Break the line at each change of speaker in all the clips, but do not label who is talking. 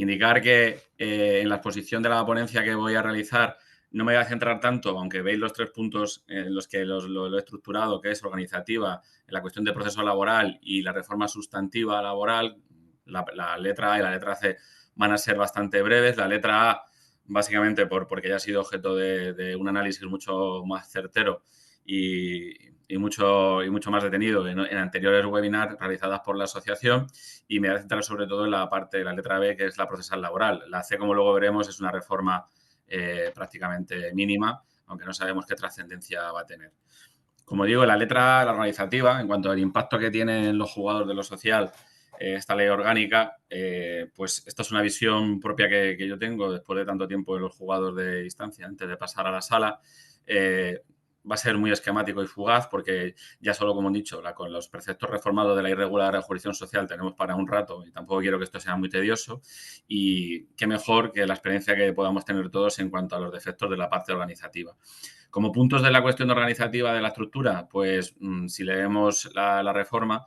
Indicar que en la exposición de la ponencia que voy a realizar no me voy a centrar tanto, aunque veis los 3 puntos en los que lo he estructurado, que es organizativa, en la cuestión de proceso laboral y la reforma sustantiva laboral. La letra A y la letra C van a ser bastante breves. La letra A, básicamente, porque ya ha sido objeto de un análisis mucho más certero y mucho más detenido en anteriores webinars realizadas por la asociación, y me voy a centrar sobre todo en la parte de la letra B, que es la procesal laboral. La C, como luego veremos, es una reforma prácticamente mínima, aunque no sabemos qué trascendencia va a tener. Como digo, la letra A, la organizativa, en cuanto al impacto que tiene en los jugadores de lo social esta ley orgánica, pues esta es una visión propia que yo tengo después de tanto tiempo en los juzgados de instancia, antes de pasar a la sala. Va a ser muy esquemático y fugaz porque ya solo, como he dicho, con los preceptos reformados de la irregular jurisdicción social tenemos para un rato, y tampoco quiero que esto sea muy tedioso, y qué mejor que la experiencia que podamos tener todos en cuanto a los defectos de la parte organizativa. Como puntos de la cuestión organizativa de la estructura, pues si leemos la reforma,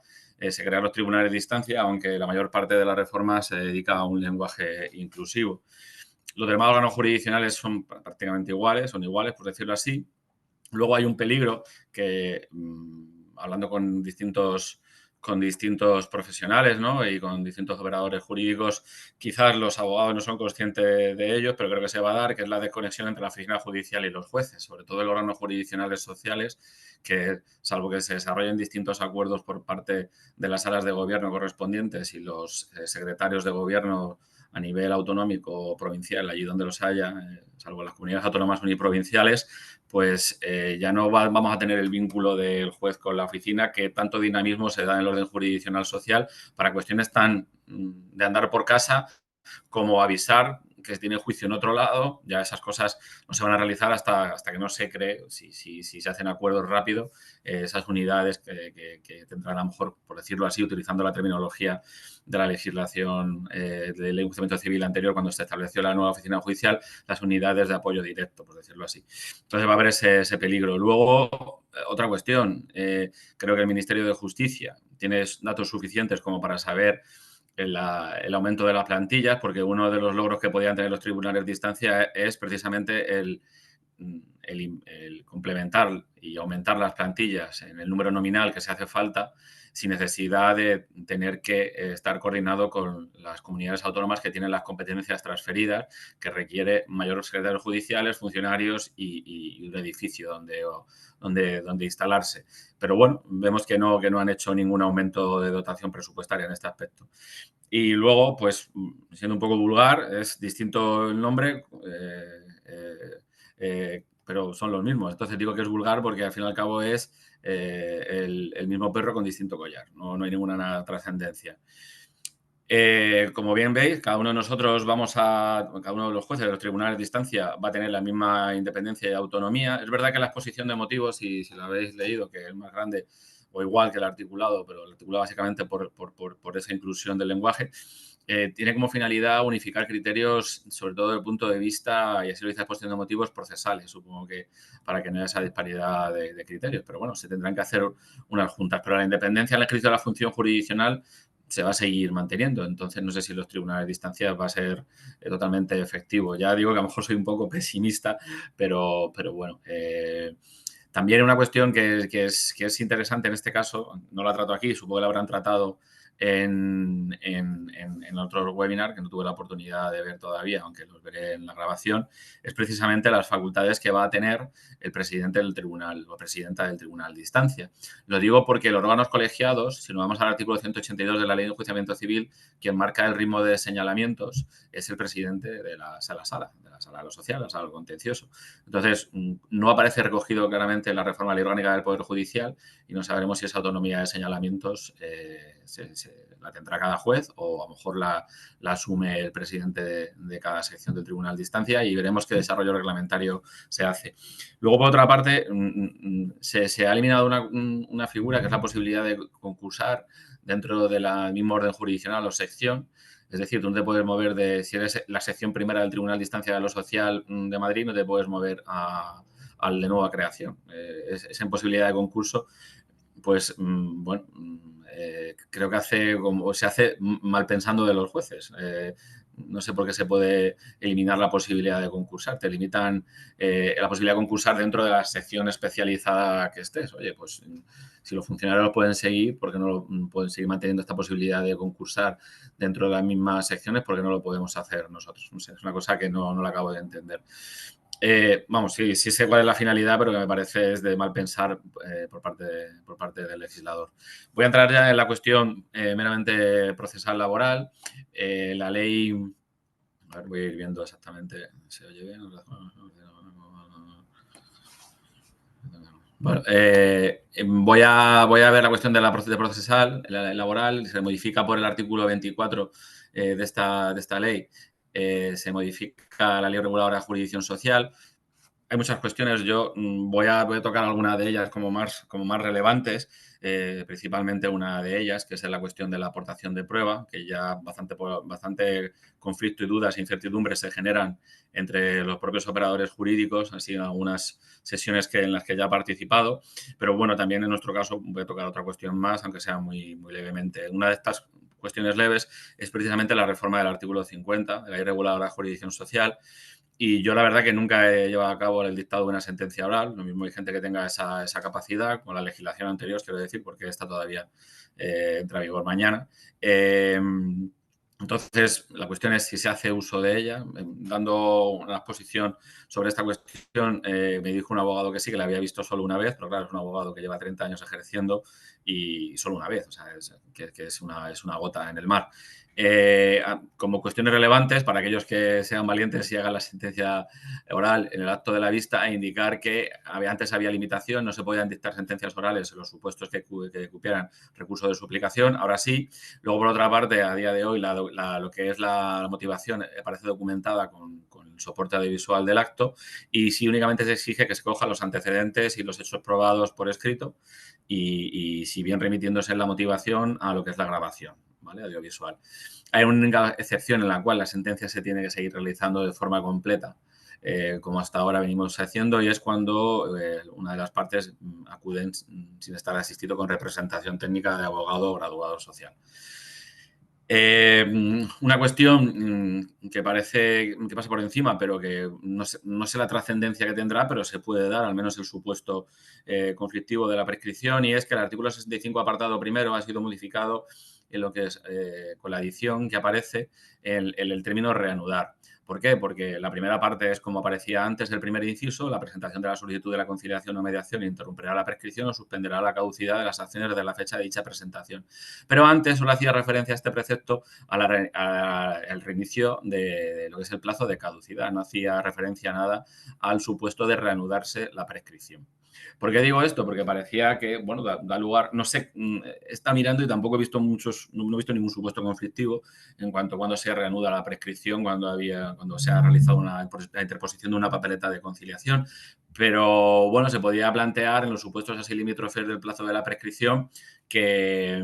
se crean los tribunales de instancia, aunque la mayor parte de la reforma se dedica a un lenguaje inclusivo. Los demás órganos jurisdiccionales son prácticamente iguales, son iguales, por decirlo así. Luego hay un peligro que, hablando con distintos profesionales, ¿no? Y con distintos operadores jurídicos, quizás los abogados no son conscientes de ello, pero creo que se va a dar, que es la desconexión entre la oficina judicial y los jueces, sobre todo el órgano jurisdiccionales sociales, que salvo que se desarrollen distintos acuerdos por parte de las salas de gobierno correspondientes y los secretarios de gobierno a nivel autonómico o provincial, allí donde los haya, salvo las comunidades autónomas uniprovinciales, pues ya no vamos a tener el vínculo del juez con la oficina, que tanto dinamismo se da en el orden jurisdiccional social para cuestiones tan de andar por casa como avisar que tiene juicio en otro lado. Ya esas cosas no se van a realizar hasta que no se cree, si se hacen acuerdos rápido, esas unidades que tendrán, a lo mejor, por decirlo así, utilizando la terminología de la legislación del enjuiciamiento civil anterior, cuando se estableció la nueva oficina judicial, las unidades de apoyo directo, por decirlo así. Entonces va a haber ese peligro. Luego, otra cuestión, creo que el Ministerio de Justicia tiene datos suficientes como para saber el aumento de las plantillas, porque uno de los logros que podían tener los tribunales de instancia es precisamente el complementar y aumentar las plantillas en el número nominal que se hace falta, sin necesidad de tener que estar coordinado con las comunidades autónomas que tienen las competencias transferidas, que requiere mayores secretarios judiciales, funcionarios y un edificio donde instalarse. Pero bueno, vemos que no han hecho ningún aumento de dotación presupuestaria en este aspecto. Y luego, pues, siendo un poco vulgar, es distinto el nombre, pero son los mismos. Entonces digo que es vulgar porque al fin y al cabo es el mismo perro con distinto collar. No hay ninguna trascendencia. Como bien veis, cada uno de nosotros cada uno de los jueces de los tribunales de instancia va a tener la misma independencia y autonomía. Es verdad que la exposición de motivos, si lo habéis leído, que es más grande o igual que el articulado, pero el articulado básicamente por esa inclusión del lenguaje, tiene como finalidad unificar criterios, sobre todo desde el punto de vista, y así lo dice la exposición de motivos, procesales, supongo que para que no haya esa disparidad de criterios. Pero bueno, se tendrán que hacer unas juntas. Pero la independencia en el ejercicio de la función jurisdiccional se va a seguir manteniendo. Entonces, no sé si los tribunales de instancia va a ser totalmente efectivo. Ya digo que a lo mejor soy un poco pesimista, pero bueno. También una cuestión que es interesante en este caso, no la trato aquí, supongo que la habrán tratado en otro webinar que no tuve la oportunidad de ver todavía, aunque los veré en la grabación, es precisamente las facultades que va a tener el presidente del tribunal o presidenta del tribunal de instancia. Lo digo porque los órganos colegiados, si nos vamos al artículo 182 de la Ley de Enjuiciamiento Civil, quien marca el ritmo de señalamientos es el presidente de la sala de lo social, la sala de lo contencioso. Entonces, no aparece recogido claramente en la reforma de la ley orgánica del Poder Judicial y no sabremos si esa autonomía de señalamientos la tendrá cada juez o a lo mejor la asume el presidente de cada sección del tribunal de instancia, y veremos qué desarrollo reglamentario se hace. Luego, por otra parte, se ha eliminado una figura que es la posibilidad de concursar dentro del mismo orden jurisdiccional o sección. Es decir, tú no te puedes mover si eres la sección primera del Tribunal de Instancia de lo Social de Madrid, no te puedes mover al de nueva creación. Esa imposibilidad de concurso, pues, bueno, creo que se hace mal pensando de los jueces. no sé por qué se puede eliminar la posibilidad de concursar. Te limitan la posibilidad de concursar dentro de la sección especializada que estés. Oye, pues si los funcionarios lo pueden seguir, ¿por qué no pueden seguir manteniendo esta posibilidad de concursar dentro de las mismas secciones? ¿Por qué no lo podemos hacer nosotros? No sé, es una cosa que no la acabo de entender. Vamos, sí sé cuál es la finalidad, pero que me parece es de mal pensar por parte del legislador. Voy a entrar ya en la cuestión meramente procesal laboral. La ley, a ver, voy a ir viendo exactamente, ¿se oye bien? Bueno, voy a ver la cuestión de la procesal, laboral, se modifica por el artículo 24 de esta ley, se modifica la ley reguladora de jurisdicción social. Hay muchas cuestiones, yo voy a tocar algunas de ellas como más relevantes, principalmente una de ellas, que es la cuestión de la aportación de prueba, que ya bastante conflicto y dudas e incertidumbres se generan entre los propios operadores jurídicos, así en algunas sesiones en las que ya he participado, pero bueno, también en nuestro caso voy a tocar otra cuestión más, aunque sea muy levemente. Una de estas cuestiones leves es precisamente la reforma del artículo 50 de la Ley Reguladora de Jurisdicción Social. Y yo la verdad que nunca he llevado a cabo el dictado de una sentencia oral. Lo mismo hay gente que tenga esa capacidad con la legislación anterior, quiero decir, porque esta todavía entra a vigor mañana. Entonces, la cuestión es si se hace uso de ella. Dando una exposición sobre esta cuestión, me dijo un abogado que sí, que la había visto solo una vez, pero claro, es un abogado que lleva 30 años ejerciendo y solo una vez, o sea, es una gota en el mar. Como cuestiones relevantes para aquellos que sean valientes y hagan la sentencia oral en el acto de la vista, a indicar que antes había limitación, no se podían dictar sentencias orales en los supuestos que cupieran recurso de suplicación, ahora sí. Luego, por otra parte, a día de hoy, lo que es la motivación aparece documentada con el soporte audiovisual del acto y sí únicamente se exige que se cojan los antecedentes y los hechos probados por escrito y si bien remitiéndose en la motivación a lo que es la grabación, ¿vale? Audiovisual. Hay una excepción en la cual la sentencia se tiene que seguir realizando de forma completa, como hasta ahora venimos haciendo, y es cuando una de las partes acuden sin estar asistido con representación técnica de abogado o graduado social. Una cuestión que parece que pasa por encima, pero que no sé la trascendencia que tendrá, pero se puede dar, al menos el supuesto conflictivo de la prescripción, y es que el artículo 65, apartado primero, ha sido modificado en lo que es con la adición que aparece en el término reanudar. ¿Por qué? Porque la primera parte es como aparecía antes del primer inciso: la presentación de la solicitud de la conciliación o mediación interrumpirá la prescripción o suspenderá la caducidad de las acciones desde la fecha de dicha presentación. Pero antes solo hacía referencia a este precepto al reinicio de lo que es el plazo de caducidad, no hacía referencia nada al supuesto de reanudarse la prescripción. ¿Por qué digo esto? Porque parecía que, bueno, da lugar, no sé, está mirando y tampoco he visto no he visto ningún supuesto conflictivo en cuanto a cuando se reanuda la prescripción, cuando se ha realizado la interposición de una papeleta de conciliación. Pero, bueno, se podía plantear en los supuestos así limítrofes del plazo de la prescripción que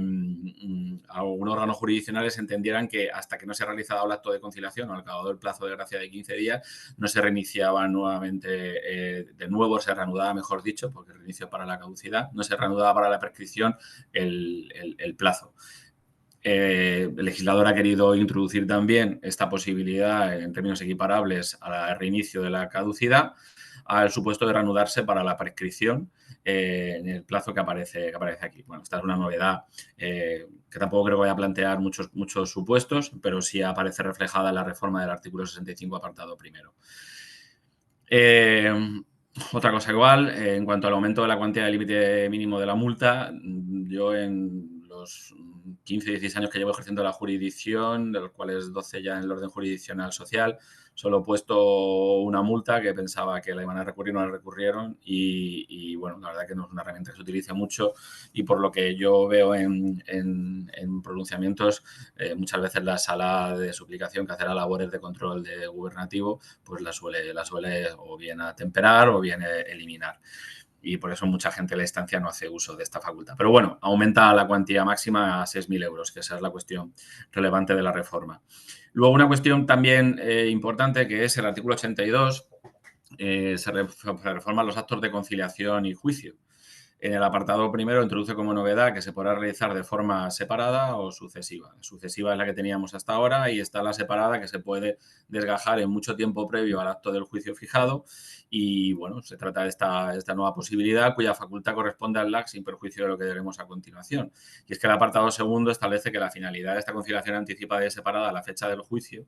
algunos órganos jurisdiccionales entendieran que hasta que no se ha realizado el acto de conciliación o al acabado el plazo de gracia de 15 días, no se reiniciaba nuevamente, de nuevo se reanudaba, mejor dicho, porque el reinicio para la caducidad, no se reanudaba para la prescripción el plazo. El legislador ha querido introducir también esta posibilidad en términos equiparables al reinicio de la caducidad, al supuesto de reanudarse para la prescripción en el plazo que aparece aquí. Bueno, esta es una novedad que tampoco creo que vaya a plantear muchos supuestos, pero sí aparece reflejada en la reforma del artículo 65, apartado primero. Otra cosa igual, en cuanto al aumento de la cuantía del límite mínimo de la multa, yo en los 15, 16 años que llevo ejerciendo la jurisdicción, de los cuales 12 ya en el orden jurisdiccional social, solo he puesto una multa que pensaba que la iban a recurrir, no la recurrieron y bueno, la verdad que no es una herramienta que se utilice mucho y por lo que yo veo en pronunciamientos, muchas veces la sala de suplicación que hace las labores de control de gubernativo, pues la suele o bien atemperar o bien eliminar. Y por eso mucha gente en la instancia no hace uso de esta facultad. Pero bueno, aumenta la cuantía máxima a 6.000 euros, que esa es la cuestión relevante de la reforma. Luego, una cuestión también importante, que es el artículo 82, se reforman los actos de conciliación y juicio. En el apartado primero introduce como novedad que se podrá realizar de forma separada o sucesiva. La sucesiva es la que teníamos hasta ahora y está la separada que se puede desgajar en mucho tiempo previo al acto del juicio fijado y, bueno, se trata de esta nueva posibilidad cuya facultad corresponde al LAC sin perjuicio de lo que veremos a continuación. Y es que el apartado segundo establece que la finalidad de esta conciliación anticipada y separada a la fecha del juicio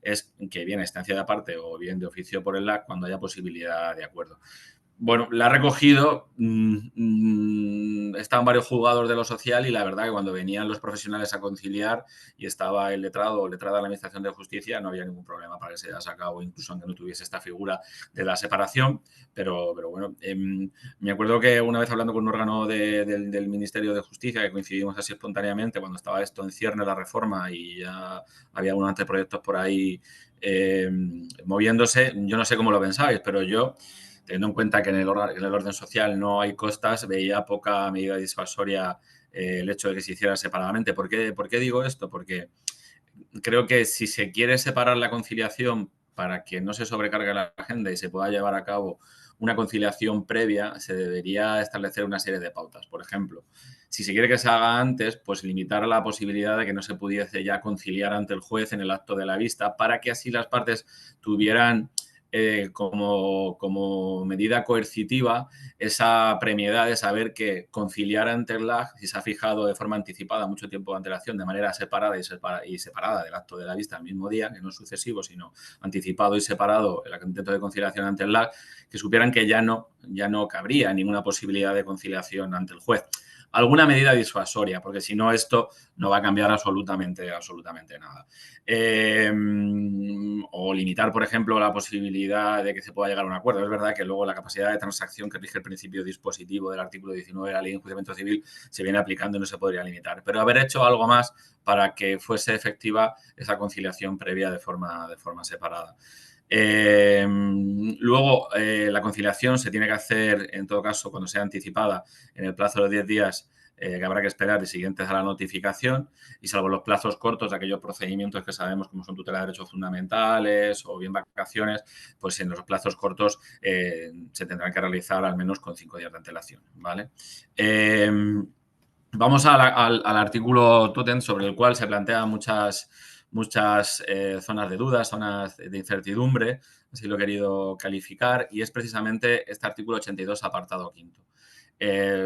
es que bien a instancia de aparte o bien de oficio por el LAC cuando haya posibilidad de acuerdo. Bueno, la ha recogido, estaban varios juzgados de lo social y la verdad que cuando venían los profesionales a conciliar y estaba el letrado o letrada de la Administración de Justicia, no había ningún problema para que se haya sacado, incluso aunque no tuviese esta figura de la separación. Pero bueno, me acuerdo que una vez hablando con un órgano del Ministerio de Justicia, que coincidimos así espontáneamente, cuando estaba esto en cierne la reforma y ya había unos anteproyectos por ahí moviéndose, yo no sé cómo lo pensáis, pero yo, teniendo en cuenta que en el orden social no hay costas, veía poca medida disuasoria el hecho de que se hiciera separadamente. ¿Por qué digo esto? Porque creo que si se quiere separar la conciliación para que no se sobrecargue la agenda y se pueda llevar a cabo una conciliación previa, se debería establecer una serie de pautas. Por ejemplo, si se quiere que se haga antes, pues limitar la posibilidad de que no se pudiese ya conciliar ante el juez en el acto de la vista para que así las partes tuvieran como medida coercitiva esa premiedad de saber que conciliar ante el LAG, si se ha fijado de forma anticipada mucho tiempo de antelación, de manera separada y separada del acto de la vista el mismo día, que no es sucesivo, sino anticipado y separado el intento de conciliación ante el LAG, que supieran que ya no cabría ninguna posibilidad de conciliación ante el juez. Alguna medida disuasoria, porque si no esto no va a cambiar absolutamente nada. O limitar, por ejemplo, la posibilidad de que se pueda llegar a un acuerdo. Es verdad que luego la capacidad de transacción que rige el principio dispositivo del artículo 19 de la Ley de Enjuiciamiento Civil se viene aplicando y no se podría limitar. Pero haber hecho algo más para que fuese efectiva esa conciliación previa de forma separada. Luego, la conciliación se tiene que hacer, en todo caso, cuando sea anticipada, en el plazo de 10 días que habrá que esperar y siguientes a la notificación, y salvo los plazos cortos de aquellos procedimientos que sabemos como son tutela de derechos fundamentales o bien vacaciones, pues en los plazos cortos se tendrán que realizar al menos con 5 días de antelación, ¿vale? Vamos al artículo Totem, sobre el cual se plantean muchas zonas de dudas, zonas de incertidumbre, así lo he querido calificar, y es precisamente este artículo 82, apartado quinto.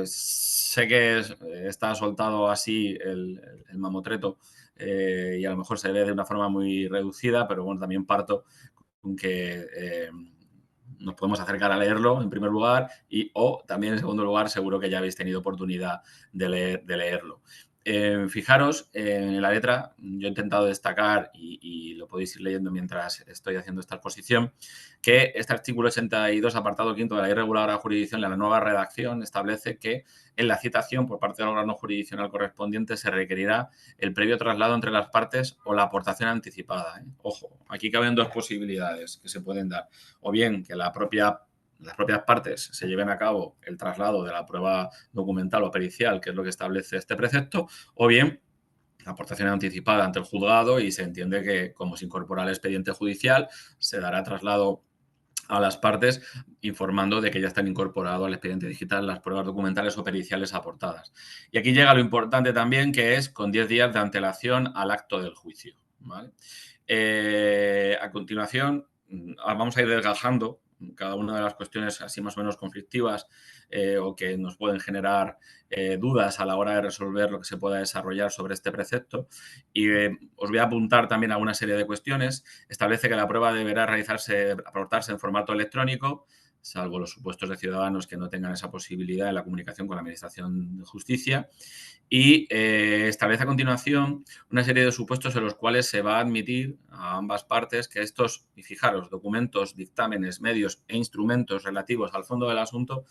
Sé que está soltado así el mamotreto y a lo mejor se ve de una forma muy reducida, pero bueno, también parto con que nos podemos acercar a leerlo en primer lugar o también en segundo lugar seguro que ya habéis tenido oportunidad de leerlo. Fijaros, en la letra yo he intentado destacar, y lo podéis ir leyendo mientras estoy haciendo esta exposición, que este artículo 82, apartado quinto de la Ley Reguladora de Jurisdicción, la nueva redacción, establece que en la citación por parte del órgano jurisdiccional correspondiente se requerirá el previo traslado entre las partes o la aportación anticipada. Ojo, aquí caben dos posibilidades que se pueden dar. O bien que las propias partes se lleven a cabo el traslado de la prueba documental o pericial, que es lo que establece este precepto, o bien la aportación anticipada ante el juzgado y se entiende que, como se incorpora al expediente judicial, se dará traslado a las partes informando de que ya están incorporados al expediente digital las pruebas documentales o periciales aportadas. Y aquí llega lo importante también, que es con 10 días de antelación al acto del juicio, ¿vale? A continuación, vamos a ir desgajando cada una de las cuestiones así más o menos conflictivas o que nos pueden generar dudas a la hora de resolver lo que se pueda desarrollar sobre este precepto. Y os voy a apuntar también a una serie de cuestiones. Establece que la prueba deberá aportarse en formato electrónico, salvo los supuestos de ciudadanos que no tengan esa posibilidad en la comunicación con la Administración de Justicia. Y establece a continuación una serie de supuestos en los cuales se va a admitir a ambas partes que estos, y fijaros, documentos, dictámenes, medios e instrumentos relativos al fondo del asunto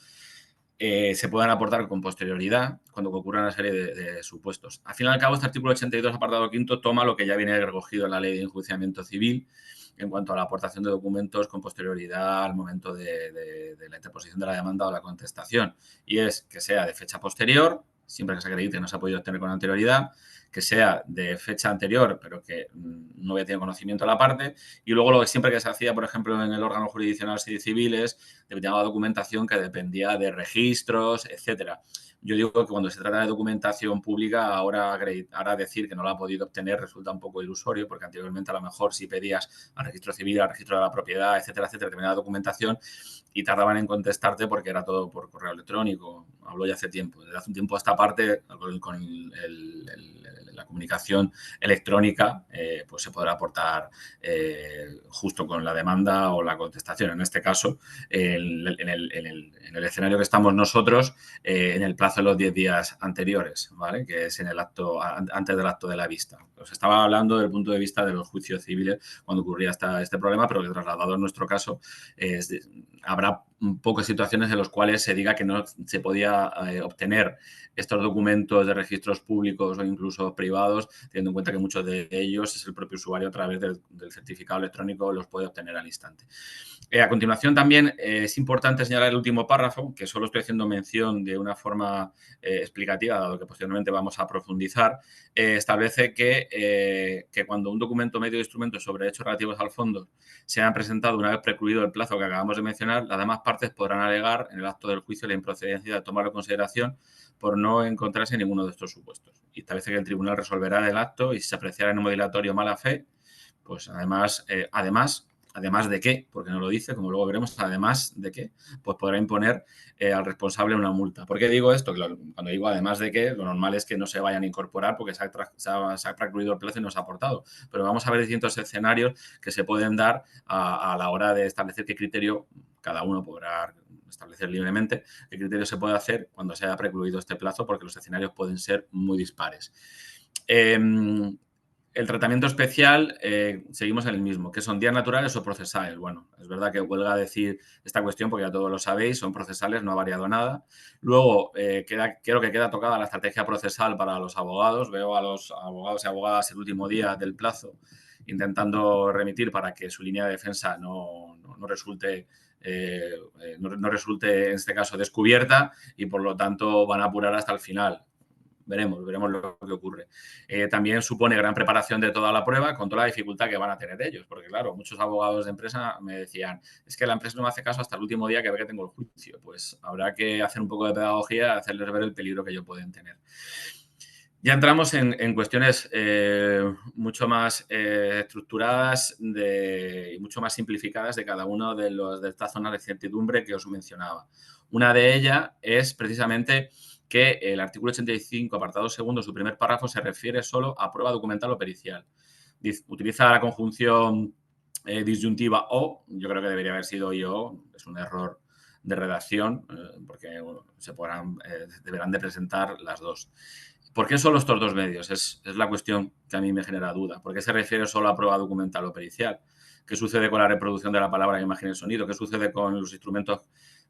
se puedan aportar con posterioridad cuando ocurra una serie de supuestos. Al fin y al cabo, este artículo 82, apartado quinto, toma lo que ya viene recogido en la Ley de Enjuiciamiento Civil en cuanto a la aportación de documentos con posterioridad al momento de la interposición de la demanda o la contestación. Y es que sea de fecha posterior, siempre que se acredite no se ha podido obtener con anterioridad, que sea de fecha anterior, pero que no había tenido conocimiento de la parte, y luego lo que siempre que se hacía, por ejemplo, en el órgano jurisdiccional y civiles, determinada documentación que dependía de registros, etcétera. Yo digo que cuando se trata de documentación pública, ahora decir que no la ha podido obtener resulta un poco ilusorio, porque anteriormente a lo mejor si pedías al registro civil, al registro de la propiedad, etcétera, etcétera, determinada documentación, y tardaban en contestarte porque era todo por correo electrónico. Hablo ya hace tiempo. Desde hace un tiempo a esta parte, con la comunicación electrónica, pues se podrá aportar justo con la demanda o la contestación. En este caso, en el escenario que estamos nosotros, en el plazo de los 10 días anteriores, ¿vale? Que es en el acto, antes del acto de la vista. Os estaba hablando desde el punto de vista de los juicios civiles cuando ocurría este problema, pero que trasladado en nuestro caso, habrá pocas situaciones en las cuales se diga que no se podía obtener estos documentos de registros públicos o incluso privados, teniendo en cuenta que muchos de ellos es el propio usuario a través del certificado electrónico los puede obtener al instante. A continuación también es importante señalar el último párrafo, que solo estoy haciendo mención de una forma explicativa, dado que posteriormente vamos a profundizar. Establece que cuando un documento medio de instrumento sobre hechos relativos al fondo se han presentado una vez precluido el plazo que acabamos de mencionar, las demás partes podrán alegar en el acto del juicio la improcedencia de tomarlo en consideración por no encontrarse en ninguno de estos supuestos. Y establece que el tribunal resolverá el acto y si se apreciara en un dilatorio mala fe, pues además de qué, porque no lo dice, como luego veremos, además de qué, pues podrá imponer al responsable una multa. ¿Por qué digo esto? Cuando digo además de qué, lo normal es que no se vayan a incorporar porque se ha precluido el plazo y no se ha aportado. Pero vamos a ver distintos escenarios que se pueden dar a la hora de establecer qué criterio cada uno podrá establecer libremente, qué criterio se puede hacer cuando se haya precluido este plazo, porque los escenarios pueden ser muy dispares. El tratamiento especial, seguimos en el mismo, que son días naturales o procesales. Bueno, es verdad que huelga decir esta cuestión porque ya todos lo sabéis, son procesales, no ha variado nada. Luego, creo que queda tocada la estrategia procesal para los abogados. Veo a los abogados y abogadas el último día del plazo intentando remitir para que su línea de defensa no resulte no resulte, en este caso, descubierta y, por lo tanto, van a apurar hasta el final. Veremos lo que ocurre. También supone gran preparación de toda la prueba con toda la dificultad que van a tener ellos, porque claro, muchos abogados de empresa me decían, es que la empresa no me hace caso hasta el último día que ve que tengo el juicio. Pues habrá que hacer un poco de pedagogía, hacerles ver el peligro que ellos pueden tener. Ya entramos en cuestiones mucho más estructuradas y mucho más simplificadas de cada uno de estas zonas de certidumbre que os mencionaba. Una de ellas es precisamente que el artículo 85, apartado segundo, su primer párrafo, se refiere solo a prueba documental o pericial. Utiliza la conjunción disyuntiva o, yo creo que debería haber sido y o, es un error de redacción, porque deberán de presentar las dos. ¿Por qué solo estos dos medios? Es la cuestión que a mí me genera duda. ¿Por qué se refiere solo a prueba documental o pericial? ¿Qué sucede con la reproducción de la palabra, imagen y sonido? ¿Qué sucede con los instrumentos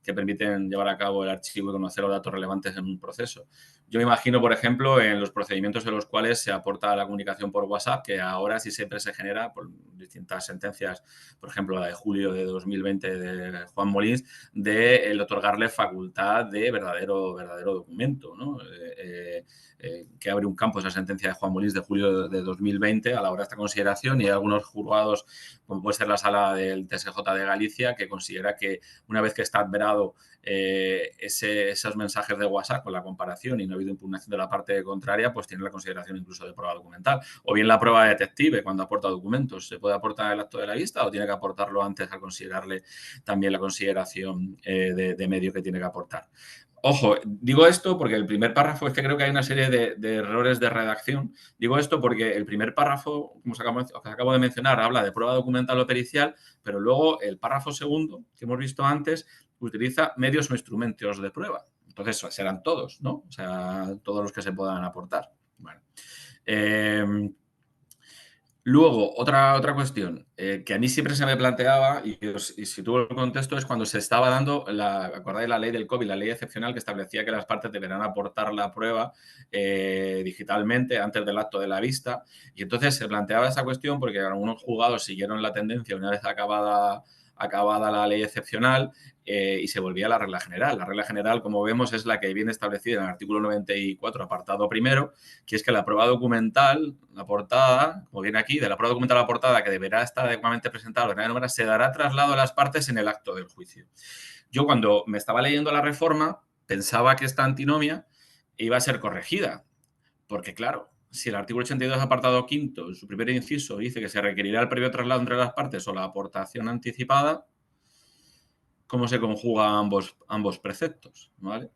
que permiten llevar a cabo el archivo y conocer los datos relevantes en un proceso? Yo me imagino, por ejemplo, en los procedimientos en los cuales se aporta la comunicación por WhatsApp, que ahora sí siempre se genera por distintas sentencias, por ejemplo, la de julio de 2020 de Juan Molins, de el otorgarle facultad de verdadero documento, ¿no? Que abre un campo esa sentencia de Juan Molins de julio de 2020 a la hora de esta consideración, y hay algunos juzgados, como puede ser la sala del TSJ de Galicia, que considera que una vez que está adverado esos mensajes de WhatsApp con la comparación y no ha habido impugnación de la parte contraria, pues tiene la consideración incluso de prueba documental. O bien la prueba detective cuando aporta documentos. ¿Se puede aportar el acto de la vista o tiene que aportarlo antes al considerarle también la consideración de medio que tiene que aportar? Ojo, digo esto porque el primer párrafo es que creo que hay una serie de errores de redacción. Digo esto porque el primer párrafo, como os acabo de mencionar, habla de prueba documental o pericial, pero luego el párrafo segundo, que hemos visto antes, utiliza medios o instrumentos de prueba. Entonces, serán todos, ¿no? O sea, todos los que se puedan aportar. Bueno. Luego, otra cuestión que a mí siempre se me planteaba, y si tuvo el contexto, es cuando se estaba dando, acordáis la ley del COVID, la ley excepcional que establecía que las partes deberán aportar la prueba digitalmente antes del acto de la vista. Y entonces se planteaba esa cuestión porque algunos juzgados siguieron la tendencia una vez acabada la ley excepcional y se volvía a la regla general. La regla general, como vemos, es la que viene establecida en el artículo 94, apartado primero, que es que la prueba documental, la portada, como viene aquí, de la prueba documental a la portada, que deberá estar adecuadamente presentada al ordenador de números, se dará traslado a las partes en el acto del juicio. Yo, cuando me estaba leyendo la reforma, pensaba que esta antinomia iba a ser corregida, porque, claro, si el artículo 82, apartado quinto, en su primer inciso, dice que se requerirá el previo traslado entre las partes o la aportación anticipada, ¿cómo se conjugan ambos preceptos? ¿Vale?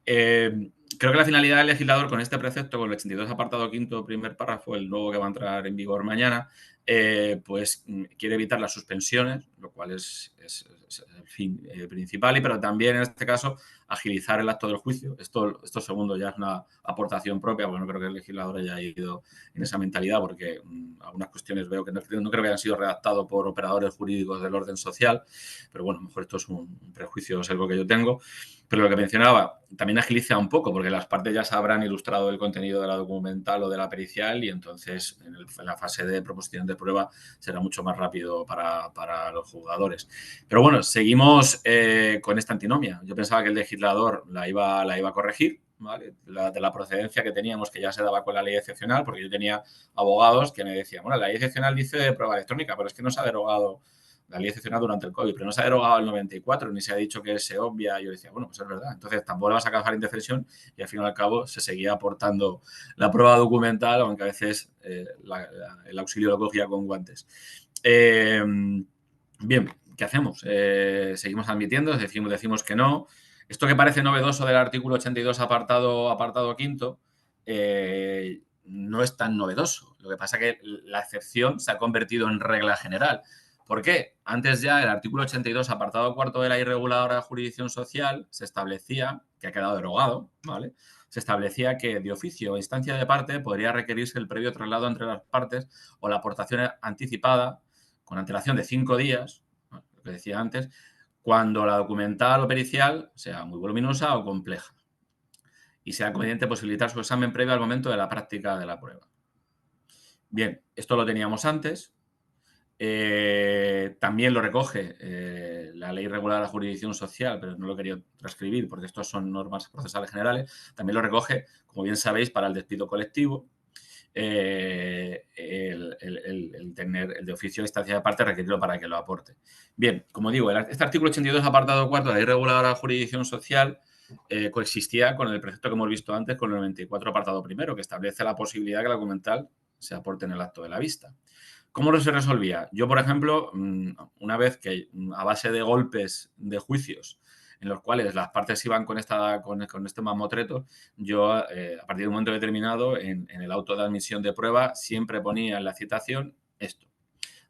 Creo que la finalidad del legislador con este precepto, con el 82, apartado quinto, primer párrafo, el nuevo que va a entrar en vigor mañana, pues quiere evitar las suspensiones, lo cual es el fin principal, pero también en este caso agilizar el acto del juicio. Esto segundo ya es una aportación propia, porque no creo que el legislador haya ido en esa mentalidad, porque algunas cuestiones veo que no creo que hayan sido redactados por operadores jurídicos del orden social, pero bueno, a lo mejor esto es un prejuicio, es algo que yo tengo. Pero lo que mencionaba, también agiliza un poco, porque las partes ya se habrán ilustrado el contenido de la documental o de la pericial y entonces en la fase de proposición de prueba será mucho más rápido para los juzgadores. Pero bueno, seguimos con esta antinomia. Yo pensaba que el legislador la iba a corregir, ¿vale? De la procedencia que teníamos, que ya se daba con la ley excepcional, porque yo tenía abogados que me decían, bueno, la ley excepcional dice de prueba electrónica, pero es que no se ha derogado la ley excepcional durante el COVID, pero no se ha derogado el 94, ni se ha dicho que se obvia. Yo decía, bueno, pues es verdad. Entonces, tampoco le vas a causar indefensión y al fin y al cabo se seguía aportando la prueba documental, aunque a veces el auxilio lo cogía con guantes. Bien, ¿qué hacemos? Seguimos admitiendo, decimos que no. Esto que parece novedoso del artículo 82, apartado quinto, no es tan novedoso. Lo que pasa es que la excepción se ha convertido en regla general. ¿Por qué? Antes ya el artículo 82, apartado cuarto de la irreguladora jurisdicción social, se establecía, que ha quedado derogado, ¿vale? Se establecía que de oficio o instancia de parte podría requerirse el previo traslado entre las partes o la aportación anticipada con antelación de 5 días, ¿no? Lo que decía antes, cuando la documental o pericial sea muy voluminosa o compleja y sea conveniente posibilitar su examen previo al momento de la práctica de la prueba. Bien, esto lo teníamos antes. También lo recoge la ley regular de la jurisdicción social, pero no lo quería transcribir porque estos son normas procesales generales. También lo recoge, como bien sabéis, para el despido colectivo, el tener el de oficio de instancia de parte requerido para que lo aporte. Bien, como digo, este artículo 82, apartado cuarto de la ley regular de la jurisdicción social coexistía con el precepto que hemos visto antes, con el 94, apartado primero, que establece la posibilidad que la documental se aporte en el acto de la vista. ¿Cómo se resolvía? Yo, por ejemplo, una vez que a base de golpes de juicios en los cuales las partes iban con este mamotreto, yo a partir de un momento determinado en el auto de admisión de prueba siempre ponía en la citación esto.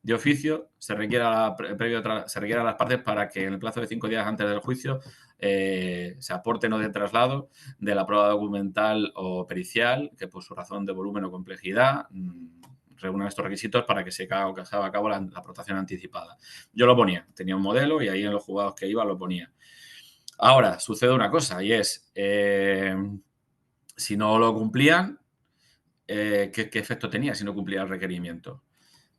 De oficio se requiere a las partes para que en el plazo de 5 días antes del juicio se aporte no de traslado de la prueba documental o pericial que por su razón de volumen o complejidad reúnan estos requisitos para que se lleve a cabo la aportación anticipada. Yo lo ponía, tenía un modelo y ahí en los juzgados que iba lo ponía. Ahora, sucede una cosa y es, si no lo cumplían, ¿qué efecto tenía si no cumplía el requerimiento?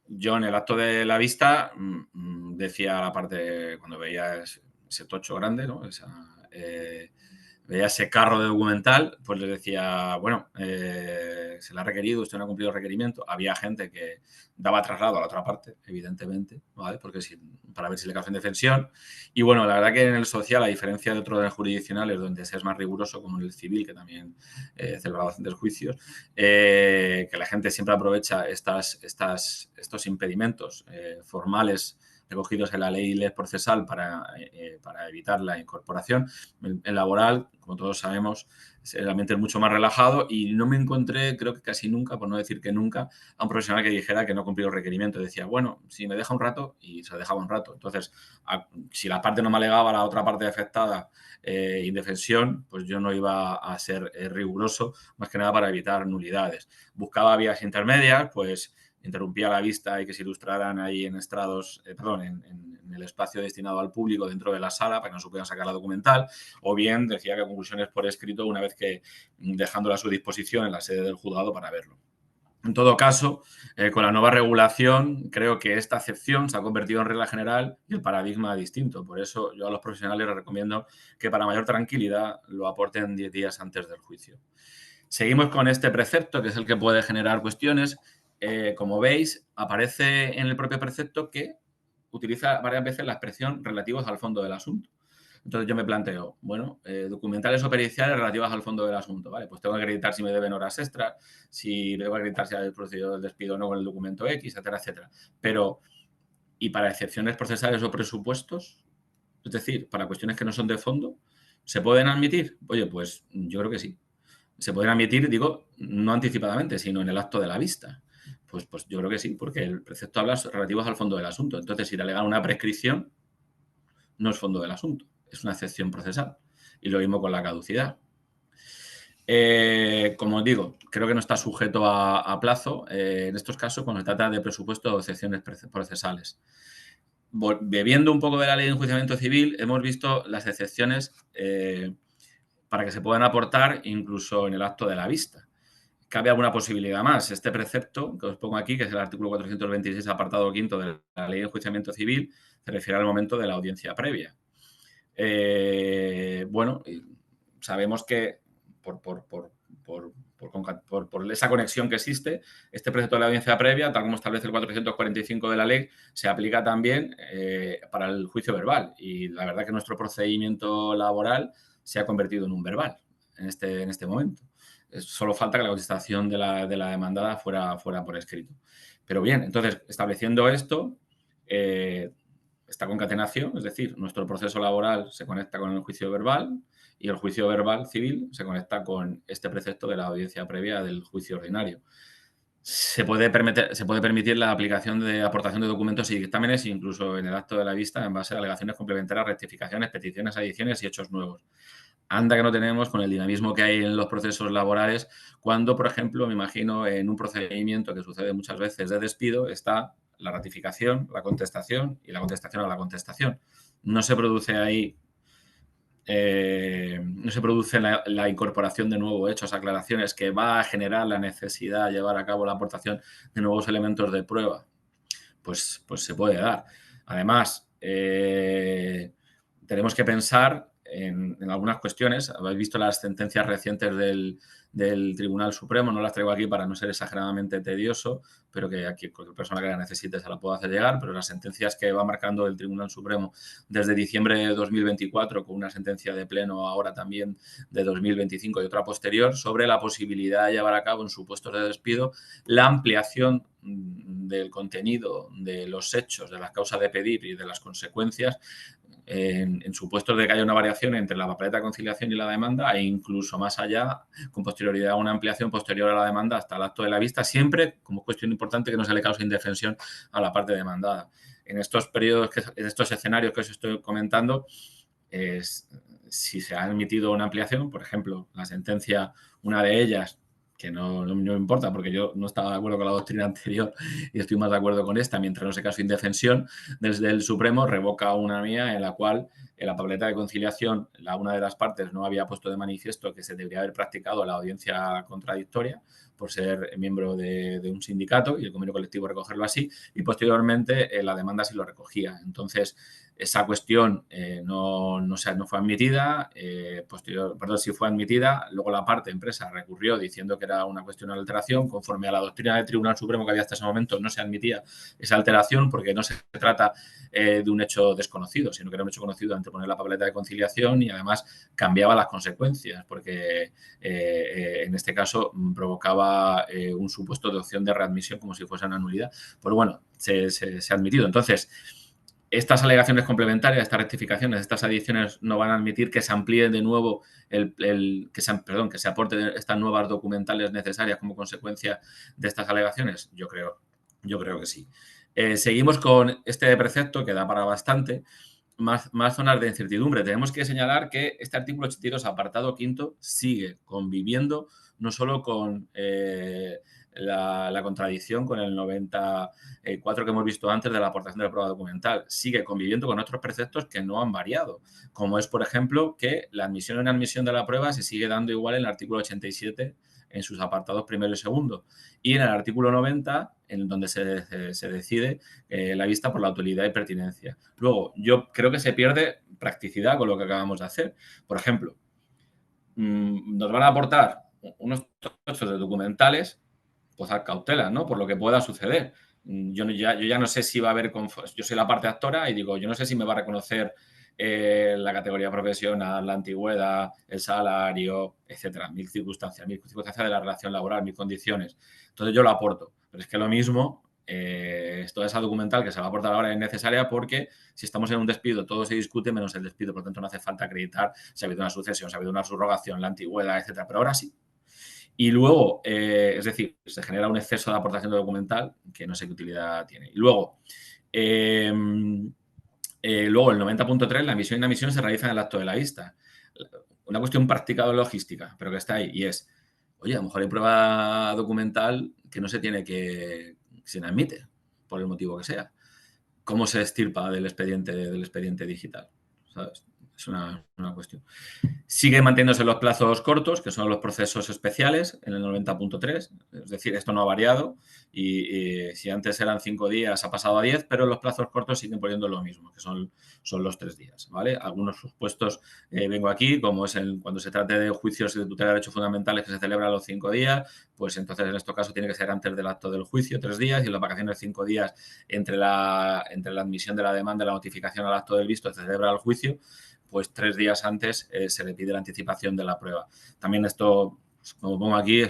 Yo en el acto de la vista decía a la parte, cuando veía ese tocho grande, ¿no? Veía ese carro de documental, pues le decía, bueno, se le ha requerido, usted no ha cumplido el requerimiento. Había gente que daba traslado a la otra parte, evidentemente, ¿vale? Porque para ver si le causa indefensión. Y bueno, la verdad que en el social, a diferencia de otros jurisdiccionales, donde se es más riguroso, como en el civil, que también celebra bastantes juicios, que la gente siempre aprovecha estos impedimentos formales recogidos en la ley procesal para evitar la incorporación. El laboral, como todos sabemos, realmente es mucho más relajado y no me encontré, creo que casi nunca, por no decir que nunca, a un profesional que dijera que no cumplió el requerimiento. Decía, bueno, si me deja un rato, y se dejaba un rato. Entonces, si la parte no me alegaba a la otra parte afectada indefensión, pues yo no iba a ser riguroso, más que nada para evitar nulidades. Buscaba vías intermedias, pues interrumpía la vista y que se ilustraran ahí en estrados, en el espacio destinado al público dentro de la sala para que no se puedan sacar la documental, o bien decía que conclusiones por escrito una vez que dejándola a su disposición en la sede del juzgado para verlo. En todo caso, con la nueva regulación, creo que esta excepción se ha convertido en regla general y el paradigma distinto. Por eso yo a los profesionales les recomiendo que para mayor tranquilidad lo aporten 10 días antes del juicio. Seguimos con este precepto, que es el que puede generar cuestiones. Como veis, aparece en el propio precepto que utiliza varias veces la expresión relativos al fondo del asunto. Entonces yo me planteo, bueno, documentales o periciales relativas al fondo del asunto, ¿vale? Pues tengo que acreditar si me deben horas extras, si tengo que acreditar si ha procedido el despido o no con el documento X, etcétera, etcétera. Pero, ¿y para excepciones procesales o presupuestos? Es decir, para cuestiones que no son de fondo, ¿se pueden admitir? Oye, pues yo creo que sí. Se pueden admitir, digo, no anticipadamente, sino en el acto de la vista. Pues yo creo que sí, porque el precepto habla relativos al fondo del asunto. Entonces, si te alegan una prescripción, no es fondo del asunto, es una excepción procesal. Y lo mismo con la caducidad. Como os digo, creo que no está sujeto a plazo en estos casos cuando se trata de presupuesto o excepciones procesales. Bebiendo un poco de la ley de enjuiciamiento civil, hemos visto las excepciones para que se puedan aportar incluso en el acto de la vista. Cabe alguna posibilidad más. Este precepto que os pongo aquí, que es el artículo 426, apartado quinto de la ley de enjuiciamiento civil, se refiere al momento de la audiencia previa. Bueno, sabemos que por esa conexión que existe, este precepto de la audiencia previa, tal como establece el 445 de la ley, se aplica también para el juicio verbal. Y la verdad que nuestro procedimiento laboral se ha convertido en un verbal en este momento. Solo falta que la contestación de la demandada fuera por escrito. Pero bien, entonces, estableciendo esto, esta concatenación, es decir, nuestro proceso laboral se conecta con el juicio verbal y el juicio verbal civil se conecta con este precepto de la audiencia previa del juicio ordinario. Se puede permitir la aplicación de aportación de documentos y dictámenes incluso en el acto de la vista en base a alegaciones complementarias, rectificaciones, peticiones, adiciones y hechos nuevos. Anda que no tenemos con el dinamismo que hay en los procesos laborales cuando, por ejemplo, me imagino en un procedimiento que sucede muchas veces de despido está la ratificación, la contestación y la contestación a la contestación. No se produce ahí no se produce la incorporación de nuevos hechos, aclaraciones que va a generar la necesidad de llevar a cabo la aportación de nuevos elementos de prueba, pues se puede dar. Además, tenemos que pensar en algunas cuestiones. Habéis visto las sentencias recientes del Tribunal Supremo, no las traigo aquí para no ser exageradamente tedioso, pero que aquí cualquier persona que la necesite se la puedo hacer llegar, pero las sentencias que va marcando el Tribunal Supremo desde diciembre de 2024, con una sentencia de pleno ahora también de 2025 y otra posterior, sobre la posibilidad de llevar a cabo en supuestos de despido la ampliación del contenido, de los hechos, de las causas de pedir y de las consecuencias en supuestos de que haya una variación entre la papeleta de conciliación y la demanda e incluso más allá, con posterioridad a una ampliación posterior a la demanda hasta el acto de la vista, siempre como cuestión importante que no se le cause indefensión a la parte demandada. En estos periodos, en estos escenarios que os estoy comentando, si se ha admitido una ampliación, por ejemplo, la sentencia, una de ellas, que no me importa porque yo no estaba de acuerdo con la doctrina anterior y estoy más de acuerdo con esta, mientras no se caso indefensión, desde el Supremo revoca una mía en la cual en la papeleta de conciliación una de las partes no había puesto de manifiesto que se debería haber practicado la audiencia contradictoria por ser miembro de un sindicato y el convenio colectivo recogerlo así, y posteriormente la demanda sí lo recogía. Entonces, esa cuestión no fue admitida, sí fue admitida, luego la parte empresa recurrió diciendo que era una cuestión de alteración, conforme a la doctrina del Tribunal Supremo que había hasta ese momento no se admitía esa alteración porque no se trata de un hecho desconocido, sino que era un hecho conocido ante poner la papeleta de conciliación y además cambiaba las consecuencias porque en este caso provocaba un supuesto de opción de readmisión como si fuese una nulidad. Pues bueno, se ha admitido. Entonces, estas alegaciones complementarias, estas rectificaciones, estas adiciones no van a admitir que se amplíe de nuevo que se aporten estas nuevas documentales necesarias como consecuencia de estas alegaciones. Yo creo que sí. Seguimos con este precepto que da para bastante. Más zonas de incertidumbre. Tenemos que señalar que este artículo 82, apartado quinto, sigue conviviendo no solo con la contradicción con el 94 que hemos visto antes de la aportación de la prueba documental, sigue conviviendo con otros preceptos que no han variado, como es, por ejemplo, que la admisión o inadmisión de la prueba se sigue dando igual en el artículo 87 en sus apartados primero y segundo. Y en el artículo 90, en donde se decide la vista por la utilidad y pertinencia. Luego, yo creo que se pierde practicidad con lo que acabamos de hacer. Por ejemplo, nos van a aportar unos trozos de documentales, pues a cautela, ¿no? Por lo que pueda suceder. Yo ya no sé si va a haber... Yo soy la parte actora y digo, yo no sé si me va a reconocer la categoría profesional, la antigüedad, el salario, etcétera. Mil circunstancias de la relación laboral, mil condiciones. Entonces yo lo aporto. Pero es que lo mismo, toda esa documental que se va a aportar ahora es necesaria porque si estamos en un despido, todo se discute menos el despido. Por lo tanto, no hace falta acreditar si ha habido una sucesión, si ha habido una subrogación, la antigüedad, etcétera. Pero ahora sí. Y luego, es decir, se genera un exceso de aportación de documental que no sé qué utilidad tiene. Y luego, luego el 90.3, la emisión y la emisión se realiza en el acto de la vista. Una cuestión práctica o logística, pero que está ahí. Y es, oye, a lo mejor hay prueba documental que no se tiene que, se no admite, por el motivo que sea. ¿Cómo se extirpa del expediente digital? ¿Sabes? Es una cuestión. Sigue manteniéndose los plazos cortos, que son los procesos especiales, en el 90.3. Es decir, esto no ha variado y si antes eran 5 días, ha pasado a 10, pero los plazos cortos siguen poniendo lo mismo, que son los 3 días. ¿Vale? Algunos supuestos vengo aquí, como es cuando se trate de juicios de tutela de derechos fundamentales que se celebran los 5 días, pues entonces en este caso tiene que ser antes del acto del juicio, 3 días, y en las vacaciones 5 días entre la admisión de la demanda y la notificación al acto del visto se celebra el juicio, pues 3 días antes se le pide la anticipación de la prueba. También esto, como pongo aquí,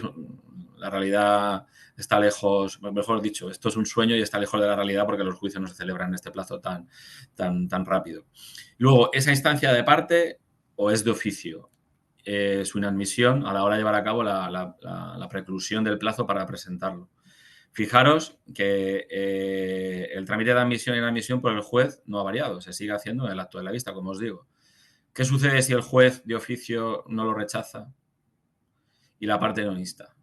la realidad está lejos, mejor dicho, esto es un sueño y está lejos de la realidad porque los juicios no se celebran en este plazo tan rápido. Luego, esa instancia de parte o es de oficio. Su inadmisión a la hora de llevar a cabo la preclusión del plazo para presentarlo. Fijaros que el trámite de admisión y inadmisión por el juez no ha variado, se sigue haciendo en el acto de la vista, como os digo. ¿Qué sucede si el juez de oficio no lo rechaza y la parte no insta?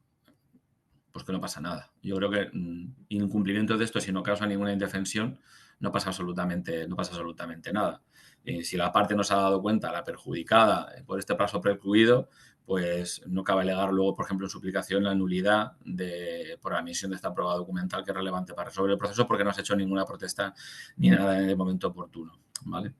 Pues que no pasa nada. Yo creo que incumplimiento de esto, si no causa ninguna indefensión, no pasa absolutamente nada. Si la parte no se ha dado cuenta, la perjudicada, por este plazo precluido, pues no cabe alegar luego, por ejemplo, en su aplicación la nulidad por la emisión de esta prueba documental que es relevante para resolver el proceso porque no has hecho ninguna protesta ni nada en el momento oportuno. ¿Vale?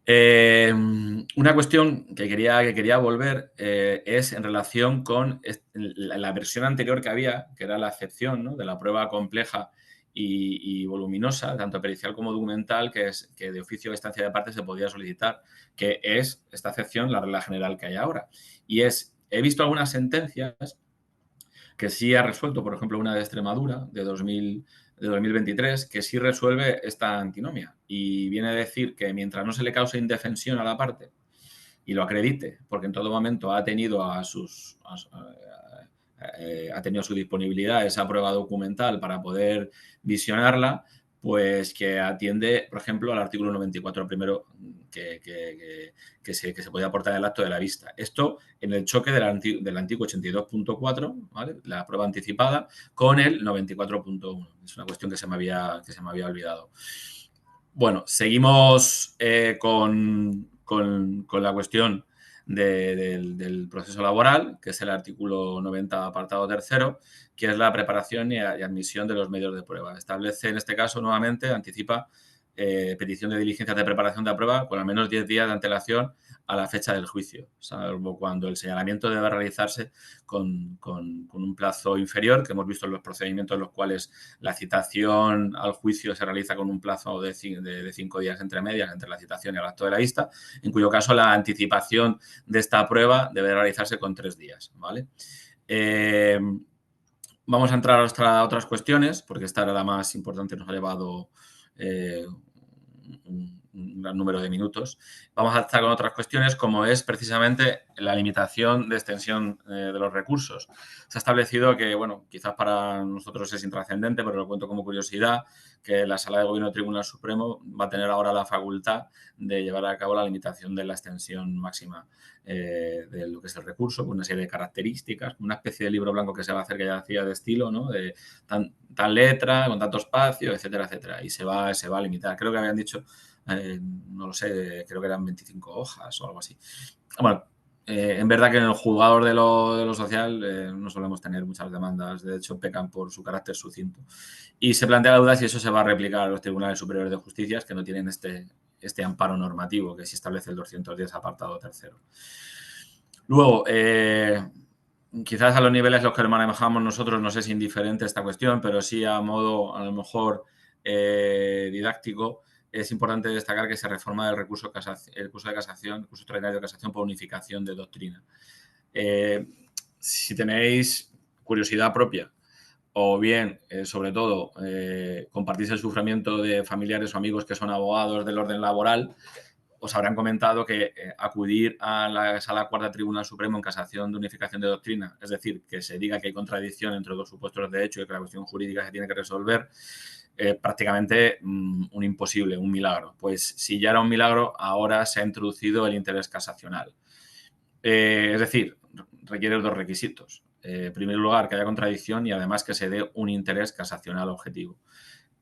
Una cuestión que quería volver es en relación con la versión anterior que había, que era la acepción, ¿no?, de la prueba compleja y voluminosa, tanto pericial como documental, que de oficio de estancia de parte se podía solicitar, que es esta acepción la regla general que hay ahora. Y he visto algunas sentencias que sí ha resuelto, por ejemplo, una de Extremadura de 2023, que sí resuelve esta antinomia y viene a decir que mientras no se le cause indefensión a la parte y lo acredite, porque en todo momento ha tenido a su disponibilidad esa prueba documental para poder visionarla, pues que atiende, por ejemplo, al artículo 94 primero que se puede aportar en el acto de la vista. Esto en el choque del antiguo 82.4, ¿vale?, la prueba anticipada, con el 94.1. Es una cuestión que se me había olvidado. Bueno, seguimos con la cuestión del proceso laboral, que es el artículo 90, apartado tercero, que es la preparación y admisión de los medios de prueba. Establece, en este caso, nuevamente, anticipa petición de diligencias de preparación de la prueba con al menos 10 días de antelación a la fecha del juicio, salvo cuando el señalamiento debe realizarse con un plazo inferior, que hemos visto en los procedimientos en los cuales la citación al juicio se realiza con un plazo de 5 días entre medias, entre la citación y el acto de la vista, en cuyo caso la anticipación de esta prueba debe realizarse con 3 días. ¿Vale? Vamos a entrar a otras cuestiones, porque esta era la más importante, nos ha llevado un gran número de minutos. Vamos a estar con otras cuestiones, como es precisamente la limitación de extensión de los recursos. Se ha establecido que, bueno, quizás para nosotros es intrascendente, pero lo cuento como curiosidad, que la Sala de Gobierno del Tribunal Supremo va a tener ahora la facultad de llevar a cabo la limitación de la extensión máxima de lo que es el recurso, con una serie de características, una especie de libro blanco que se va a hacer, que ya hacía de estilo, ¿no?, de tal letra, con tanto espacio, etcétera, etcétera. Y se va a limitar. Creo que habían dicho, no lo sé, creo que eran 25 hojas o algo así. Bueno, en verdad que en el juzgador de lo social no solemos tener muchas demandas, de hecho pecan por su carácter sucinto. Y se plantea la duda si eso se va a replicar a los tribunales superiores de justicia, que no tienen este amparo normativo que sí establece el 210 apartado tercero. Luego, quizás a los niveles a los que lo manejamos nosotros no es indiferente esta cuestión, pero sí a modo a lo mejor didáctico, es importante destacar que se reforma el recurso de casación, el recurso extraordinario de casación por unificación de doctrina. Si tenéis curiosidad propia o bien, sobre todo, compartís el sufrimiento de familiares o amigos que son abogados del orden laboral, os habrán comentado que acudir a la Sala Cuarta Tribunal Supremo en casación de unificación de doctrina, es decir, que se diga que hay contradicción entre dos supuestos de hecho y que la cuestión jurídica se tiene que resolver, prácticamente un imposible, un milagro. Pues si ya era un milagro, ahora se ha introducido el interés casacional. Es decir, requiere dos requisitos. En primer lugar, que haya contradicción y además que se dé un interés casacional objetivo.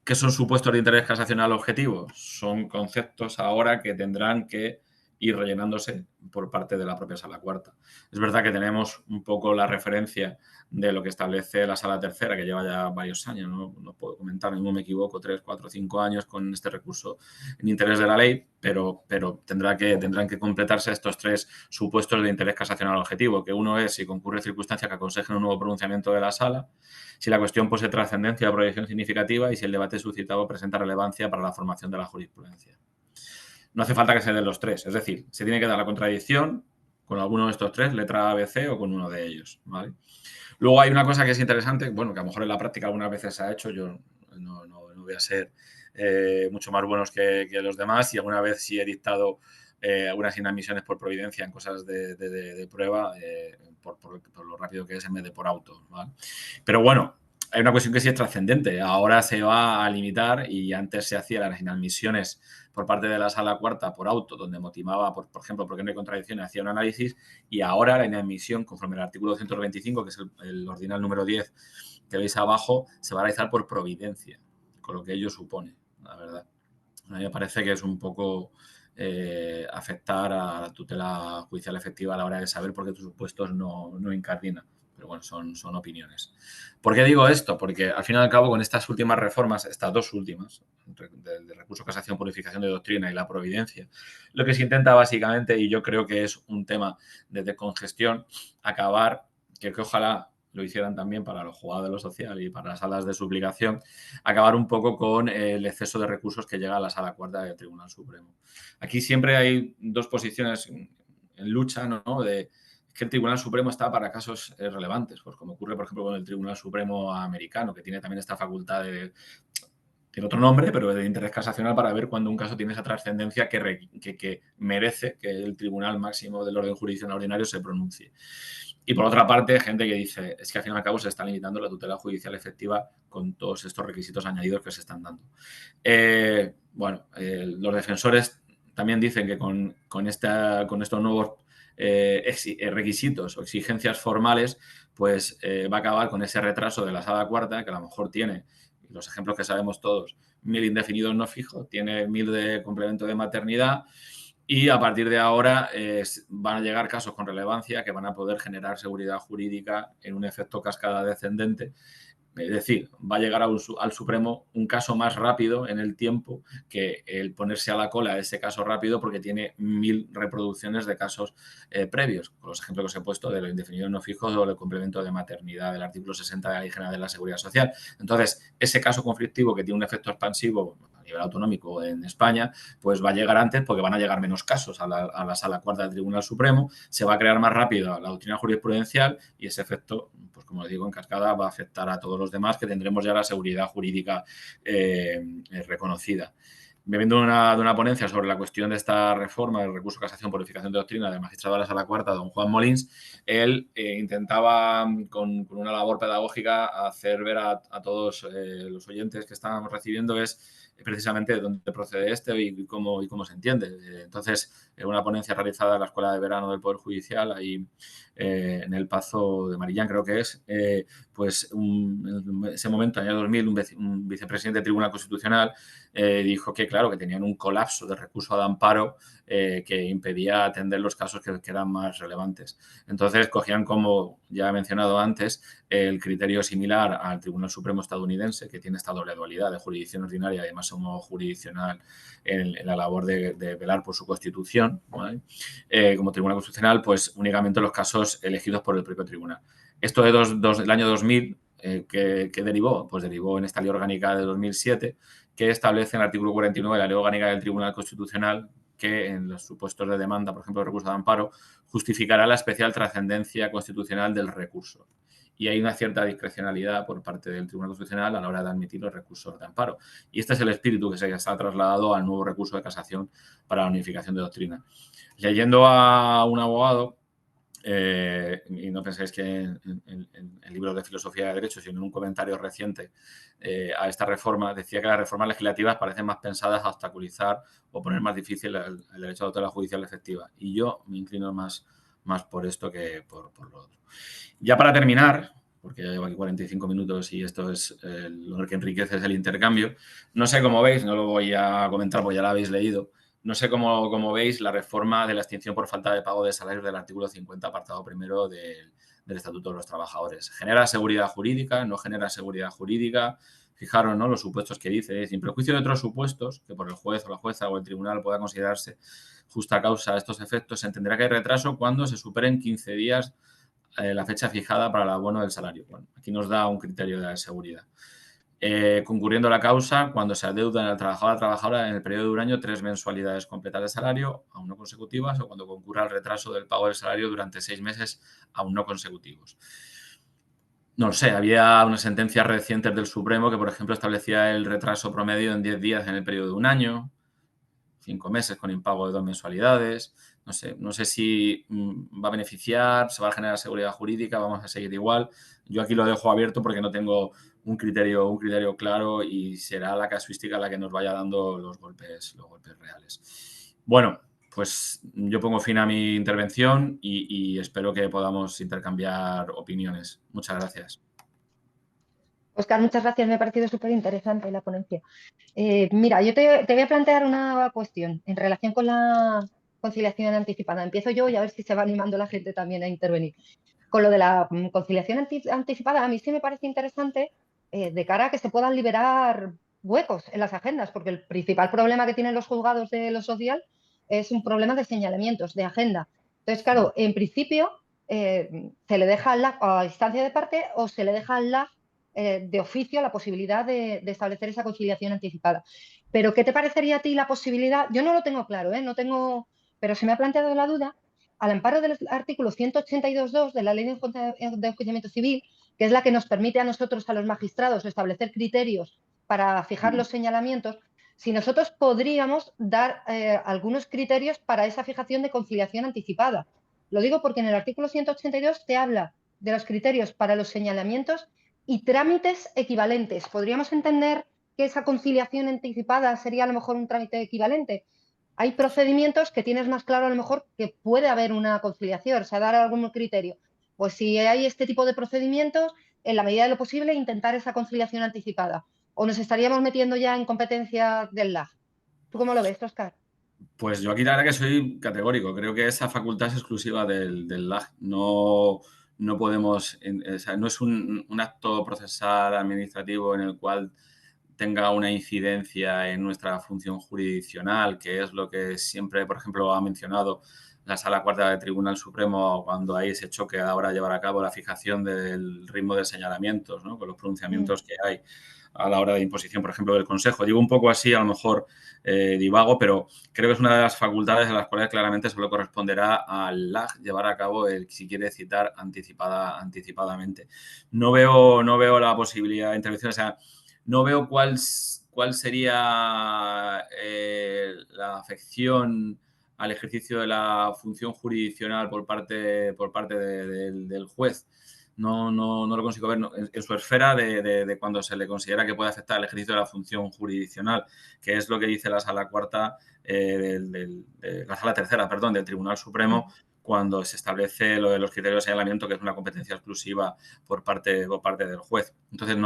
¿Qué son supuestos de interés casacional objetivo? Son conceptos ahora que tendrán que ir rellenándose por parte de la propia Sala Cuarta. Es verdad que tenemos un poco la referencia de lo que establece la Sala Tercera, que lleva ya varios años, no puedo comentar, no me equivoco, 3, 4, 5 años con este recurso en interés de la ley, pero tendrán que completarse estos tres supuestos de interés casacional objetivo, que uno es si concurre circunstancias que aconsejen un nuevo pronunciamiento de la Sala, si la cuestión posee trascendencia o proyección significativa y si el debate suscitado presenta relevancia para la formación de la jurisprudencia. No hace falta que se den los tres, es decir, se tiene que dar la contradicción con alguno de estos tres, letra A, B, C o con uno de ellos, ¿vale? Luego hay una cosa que es interesante, bueno, que a lo mejor en la práctica algunas veces se ha hecho, yo no voy a ser mucho más buenos que los demás y alguna vez sí he dictado algunas inadmisiones por providencia en cosas de prueba por lo rápido que es en vez de por auto, ¿vale? Pero bueno, hay una cuestión que sí es trascendente. Ahora se va a limitar y antes se hacían las inadmisiones por parte de la Sala Cuarta por auto, donde motivaba, por ejemplo, porque no hay contradicciones, hacía un análisis y ahora la inadmisión, conforme al artículo 125, que es el ordinal número 10 que veis abajo, se va a realizar por providencia, con lo que ello supone, la verdad. A mí me parece que es un poco afectar a la tutela judicial efectiva a la hora de saber por qué tus supuestos no incardinan. Pero bueno, son opiniones. ¿Por qué digo esto? Porque al fin y al cabo, con estas últimas reformas, estas dos últimas, del recurso casación, purificación de doctrina y la providencia, lo que se intenta básicamente, y yo creo que es un tema de decongestión, acabar, que ojalá lo hicieran también para los juzgados de lo social y para las salas de suplicación, acabar un poco con el exceso de recursos que llega a la Sala Cuarta del Tribunal Supremo. Aquí siempre hay dos posiciones en lucha, ¿no? De que el Tribunal Supremo está para casos relevantes, pues como ocurre, por ejemplo, con el Tribunal Supremo americano, que tiene también esta facultad tiene otro nombre, pero de interés casacional para ver cuando un caso tiene esa trascendencia que merece que el Tribunal Máximo del Orden Jurisdiccional Ordinario se pronuncie. Y por otra parte, gente que dice, es que al fin y al cabo se está limitando la tutela judicial efectiva con todos estos requisitos añadidos que se están dando. Los defensores también dicen que con estos nuevos requisitos o exigencias formales, pues va a acabar con ese retraso de la Sala Cuarta, que a lo mejor tiene, los ejemplos que sabemos todos, 1000 indefinidos no fijos, tiene 1000 de complemento de maternidad y a partir de ahora van a llegar casos con relevancia que van a poder generar seguridad jurídica en un efecto cascada descendente. Es decir, va a llegar al Supremo un caso más rápido en el tiempo que el ponerse a la cola ese caso rápido porque tiene 1000 reproducciones de casos previos, con los ejemplos que os he puesto de los indefinidos no fijos o el complemento de maternidad del artículo 60 de la Ley General de la Seguridad Social. Entonces, ese caso conflictivo que tiene un efecto expansivo a nivel autonómico en España, pues va a llegar antes porque van a llegar menos casos a la Sala Cuarta del Tribunal Supremo, se va a crear más rápido la doctrina jurisprudencial y ese efecto, pues como digo, en cascada va a afectar a todos los demás que tendremos ya la seguridad jurídica reconocida. Viendo de una ponencia sobre la cuestión de esta reforma del recurso de casación, purificación de doctrina del magistrado de la Sala Cuarta, don Juan Molins, él intentaba con una labor pedagógica hacer ver a todos los oyentes que estábamos recibiendo es precisamente de dónde procede y cómo se entiende. Entonces, una ponencia realizada en la Escuela de Verano del Poder Judicial, ahí en el Pazo de Marillán, creo que es, pues en ese momento, en el año 2000, un vicepresidente del Tribunal Constitucional dijo que, claro, que tenían un colapso de recurso de amparo que impedía atender los casos que eran más relevantes. Entonces, cogían, como ya he mencionado antes, el criterio similar al Tribunal Supremo estadounidense, que tiene esta doble dualidad de jurisdicción ordinaria y además un modo jurisdiccional en la labor de velar por su constitución, ¿vale? Como Tribunal Constitucional, pues únicamente los casos elegidos por el propio tribunal. Esto del año 2000, ¿qué derivó? Pues derivó en esta Ley Orgánica de 2007, que establece en el artículo 49 de la Ley Orgánica del Tribunal Constitucional que en los supuestos de demanda, por ejemplo, el recurso de amparo, justificará la especial trascendencia constitucional del recurso. Y hay una cierta discrecionalidad por parte del Tribunal Constitucional a la hora de admitir los recursos de amparo. Y este es el espíritu que se ha trasladado al nuevo recurso de casación para la unificación de doctrina. Leyendo a un abogado, y no penséis que en libros de filosofía de derecho, sino en un comentario reciente a esta reforma, decía que las reformas legislativas parecen más pensadas a obstaculizar o poner más difícil el derecho de tutela judicial efectiva. Y yo me inclino más por esto que por lo otro. Ya para terminar, porque ya llevo aquí 45 minutos y esto es lo que enriquece es el intercambio, no sé cómo veis, no lo voy a comentar porque ya lo habéis leído. No sé cómo veis la reforma de la extinción por falta de pago de salarios del artículo 50, apartado primero del Estatuto de los Trabajadores. ¿Genera seguridad jurídica? ¿No genera seguridad jurídica? Fijaros, ¿no?, los supuestos que dice. Sin perjuicio de otros supuestos, que por el juez o la jueza o el tribunal pueda considerarse justa causa a estos efectos, se entenderá que hay retraso cuando se superen 15 días la fecha fijada para el abono del salario. Bueno, aquí nos da un criterio de seguridad. Concurriendo la causa cuando se adeudan al trabajador o trabajadora en el periodo de un año 3 mensualidades completas de salario, aún no consecutivas, o cuando concurra el retraso del pago del salario durante 6 meses, aún no consecutivos. No lo sé, había unas sentencias recientes del Supremo que, por ejemplo, establecía el retraso promedio en 10 días en el periodo de un año, 5 meses con impago de 2 mensualidades. No sé si va a beneficiar, se va a generar seguridad jurídica, vamos a seguir igual. Yo aquí lo dejo abierto porque no tengo un criterio claro y será la casuística la que nos vaya dando los golpes reales. Bueno, pues yo pongo fin a mi intervención y espero que podamos intercambiar opiniones. Muchas gracias.
Óscar, muchas gracias. Me ha parecido súper interesante la ponencia. Mira, yo te voy a plantear una cuestión en relación con la conciliación anticipada. Empiezo yo y a ver si se va animando la gente también a intervenir. Con lo de la conciliación anticipada, a mí sí me parece interesante de cara a que se puedan liberar huecos en las agendas, porque el principal problema que tienen los juzgados de lo social es un problema de señalamientos, de agenda. Entonces, claro, en principio se le deja al LAG a instancia de parte o se le deja al LAG de oficio la posibilidad de establecer esa conciliación anticipada. Pero, ¿qué te parecería a ti la posibilidad? Yo no lo tengo claro, no tengo, pero se me ha planteado la duda al amparo del artículo 182.2 de la Ley de Enjuiciamiento Civil, que es la que nos permite a nosotros, a los magistrados, establecer criterios para fijar los señalamientos, si nosotros podríamos dar algunos criterios para esa fijación de conciliación anticipada. Lo digo porque en el artículo 182 te habla de los criterios para los señalamientos y trámites equivalentes. ¿Podríamos entender que esa conciliación anticipada sería a lo mejor un trámite equivalente? Hay procedimientos que tienes más claro a lo mejor que puede haber una conciliación, o sea, dar algún criterio. Pues si hay este tipo de procedimientos, en la medida de lo posible, intentar esa conciliación anticipada. O nos estaríamos metiendo ya en competencia del LAG. ¿Tú cómo lo ves, Óscar?
Pues yo aquí la verdad que soy categórico. Creo que esa facultad es exclusiva del LAG. No podemos, o sea, no es un acto procesal administrativo en el cual tenga una incidencia en nuestra función jurisdiccional, que es lo que siempre, por ejemplo, ha mencionado la Sala Cuarta del Tribunal Supremo cuando hay ese choque a hora de llevar a cabo la fijación del ritmo de señalamientos, ¿no?, con los pronunciamientos que hay a la hora de imposición, por ejemplo, del Consejo. Digo un poco así, a lo mejor divago, pero creo que es una de las facultades en las cuales claramente solo corresponderá al LAG llevar a cabo si quiere citar anticipadamente. No veo la posibilidad de intervención, o sea, no veo cuál sería la afección al ejercicio de la función jurisdiccional por parte del juez. No lo consigo ver en su esfera de cuando se le considera que puede afectar al ejercicio de la función jurisdiccional, que es lo que dice la Sala Cuarta, la Sala Tercera, perdón, del Tribunal Supremo, cuando se establece lo de los criterios de señalamiento, que es una competencia exclusiva por parte del juez. Entonces,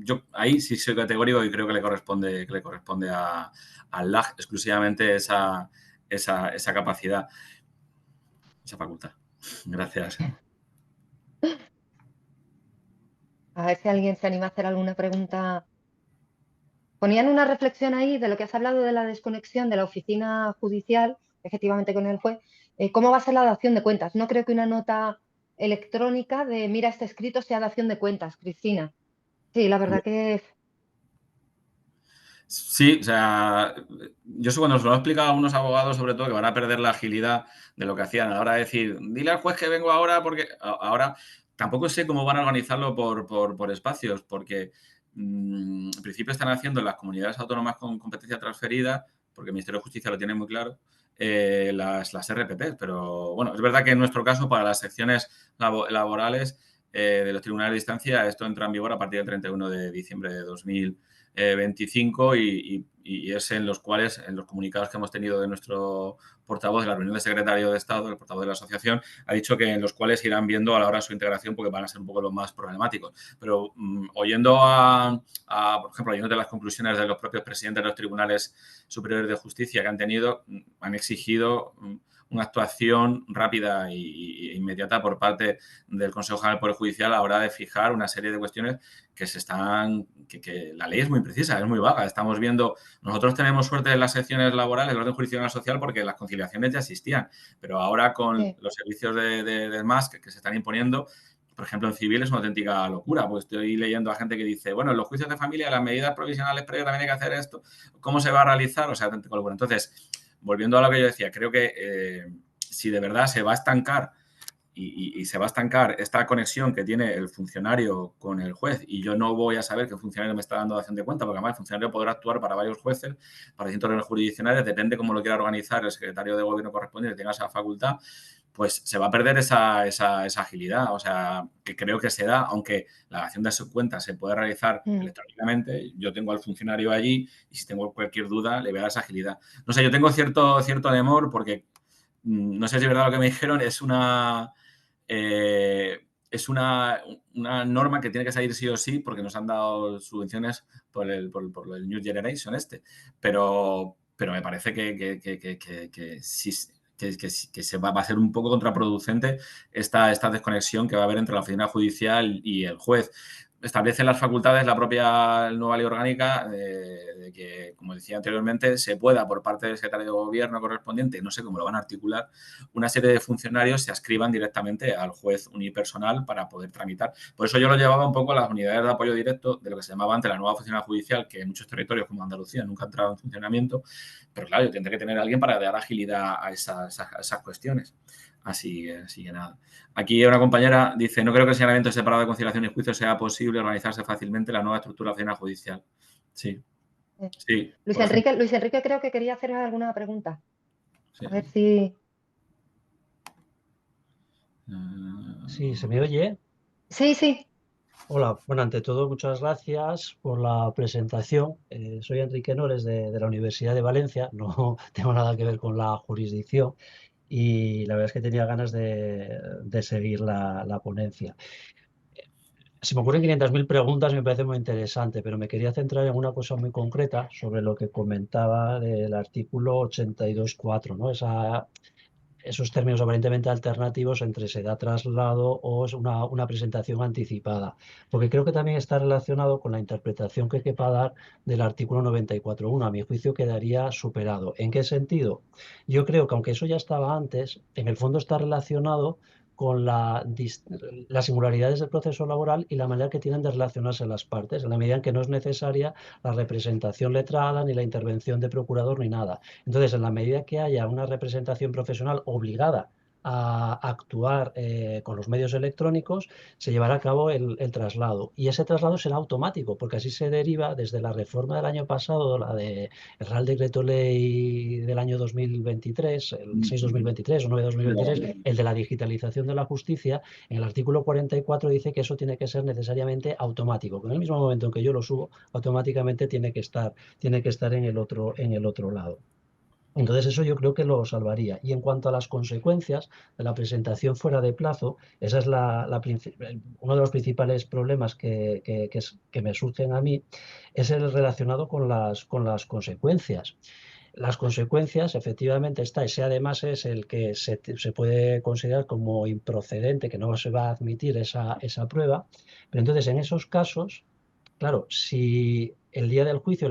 yo ahí sí soy categórico y creo que le corresponde al LAG exclusivamente esa capacidad, esa facultad. Gracias.
A ver si alguien se anima a hacer alguna pregunta. Ponían una reflexión ahí de lo que has hablado de la desconexión de la oficina judicial, efectivamente con el juez. ¿Cómo va a ser la dación de cuentas? No creo que una nota electrónica de mira este escrito sea dación de cuentas, Cristina. Sí, la verdad que
Sí, o sea, yo sé cuando se lo he explicado a unos abogados, sobre todo, que van a perder la agilidad de lo que hacían a la hora de decir, dile al juez que vengo ahora, porque ahora tampoco sé cómo van a organizarlo por espacios, porque en principio están haciendo en las comunidades autónomas con competencia transferida, porque el Ministerio de Justicia lo tiene muy claro, las RPP, pero bueno, es verdad que en nuestro caso, para las secciones laborales de los tribunales de distancia, esto entra en vigor a partir del 31 de diciembre de 2025 y es en los cuales, en los comunicados que hemos tenido de nuestro portavoz de la reunión de secretario de Estado, el portavoz de la asociación, ha dicho que en los cuales irán viendo a la hora de su integración porque van a ser un poco los más problemáticos. Pero oyendo por ejemplo, oyendo de las conclusiones de los propios presidentes de los tribunales superiores de justicia que han tenido, han exigido una actuación rápida e inmediata por parte del Consejo General del Poder Judicial a la hora de fijar una serie de cuestiones que la ley es muy precisa, es muy vaga. Estamos viendo, nosotros tenemos suerte en las secciones laborales, el orden jurisdiccional social, porque las conciliaciones ya existían, pero ahora con
sí.
los servicios de más que se están imponiendo, por ejemplo, en civil es una auténtica locura, pues estoy leyendo a gente que dice, bueno, en los juicios de familia, las medidas provisionales previas también hay que hacer esto, ¿cómo se va a realizar? O sea, auténtica locura. Entonces, volviendo a lo que yo decía, creo que si de verdad se va a estancar y se va a estancar esta conexión que tiene el funcionario con el juez y yo no voy a saber que el funcionario me está dando dación de cuenta, porque además el funcionario podrá actuar para varios jueces, para distintos órganos jurisdiccionales, depende cómo lo quiera organizar el secretario de gobierno correspondiente, tenga esa facultad, pues se va a perder esa agilidad. O sea, que creo que se da, aunque la dación de su cuenta se puede realizar electrónicamente, yo tengo al funcionario allí y si tengo cualquier duda le voy a dar esa agilidad. No sé, yo tengo cierto temor porque no sé si es verdad lo que me dijeron, es una norma que tiene que salir sí o sí porque nos han dado subvenciones por el New Generation pero me parece que se va a ser un poco contraproducente esta desconexión que va a haber entre la oficina judicial y el juez. Establece las facultades la propia nueva ley orgánica de que, como decía anteriormente, se pueda por parte del secretario de gobierno correspondiente, no sé cómo lo van a articular, una serie de funcionarios se adscriban directamente al juez unipersonal para poder tramitar. Por eso yo lo llevaba un poco a las unidades de apoyo directo de lo que se llamaba antes la nueva oficina judicial, que en muchos territorios como Andalucía nunca ha entrado en funcionamiento, pero claro, yo tendré que tener a alguien para dar agilidad a esas cuestiones. Así que nada. Aquí una compañera dice, no creo que el señalamiento separado de conciliación y juicio sea posible organizarse fácilmente la nueva estructura oficina judicial. Sí, sí, por ejemplo.
Luis Enrique creo que quería hacer alguna pregunta.
Sí.
A ver si...
Sí, ¿se me oye?
Sí, sí.
Hola, bueno, ante todo, muchas gracias por la presentación. Soy Enrique Nores de la Universidad de Valencia, no tengo nada que ver con la jurisdicción y la verdad es que tenía ganas de seguir la ponencia. Se me ocurren 500.000 preguntas, me parece muy interesante, pero me quería centrar en una cosa muy concreta sobre lo que comentaba del artículo 82.4, ¿no? Esos términos aparentemente alternativos entre se da traslado o es una presentación anticipada, porque creo que también está relacionado con la interpretación que quepa dar del artículo 94.1. A mi juicio quedaría superado. ¿En qué sentido? Yo creo que aunque eso ya estaba antes, en el fondo está relacionado con las singularidades del proceso laboral y la manera que tienen de relacionarse las partes, en la medida en que no es necesaria la representación letrada, ni la intervención de procurador, ni nada. Entonces, en la medida que haya una representación profesional obligada a actuar con los medios electrónicos, se llevará a cabo el traslado. Y ese traslado será automático, porque así se deriva desde la reforma del año pasado, el Real Decreto Ley del año 2023, el 6-2023 o 9-2023, el de la digitalización de la justicia. En el artículo 44 dice que eso tiene que ser necesariamente automático, que en el mismo momento en que yo lo subo, automáticamente tiene que estar en el otro lado. Entonces eso yo creo que lo salvaría. Y en cuanto a las consecuencias de la presentación fuera de plazo, esa es uno de los principales problemas que me surgen a mí, es el relacionado con las consecuencias. Las consecuencias, efectivamente, está. Ese además es el que se puede considerar como improcedente, que no se va a admitir esa prueba. Pero entonces, en esos casos, claro, si el día del juicio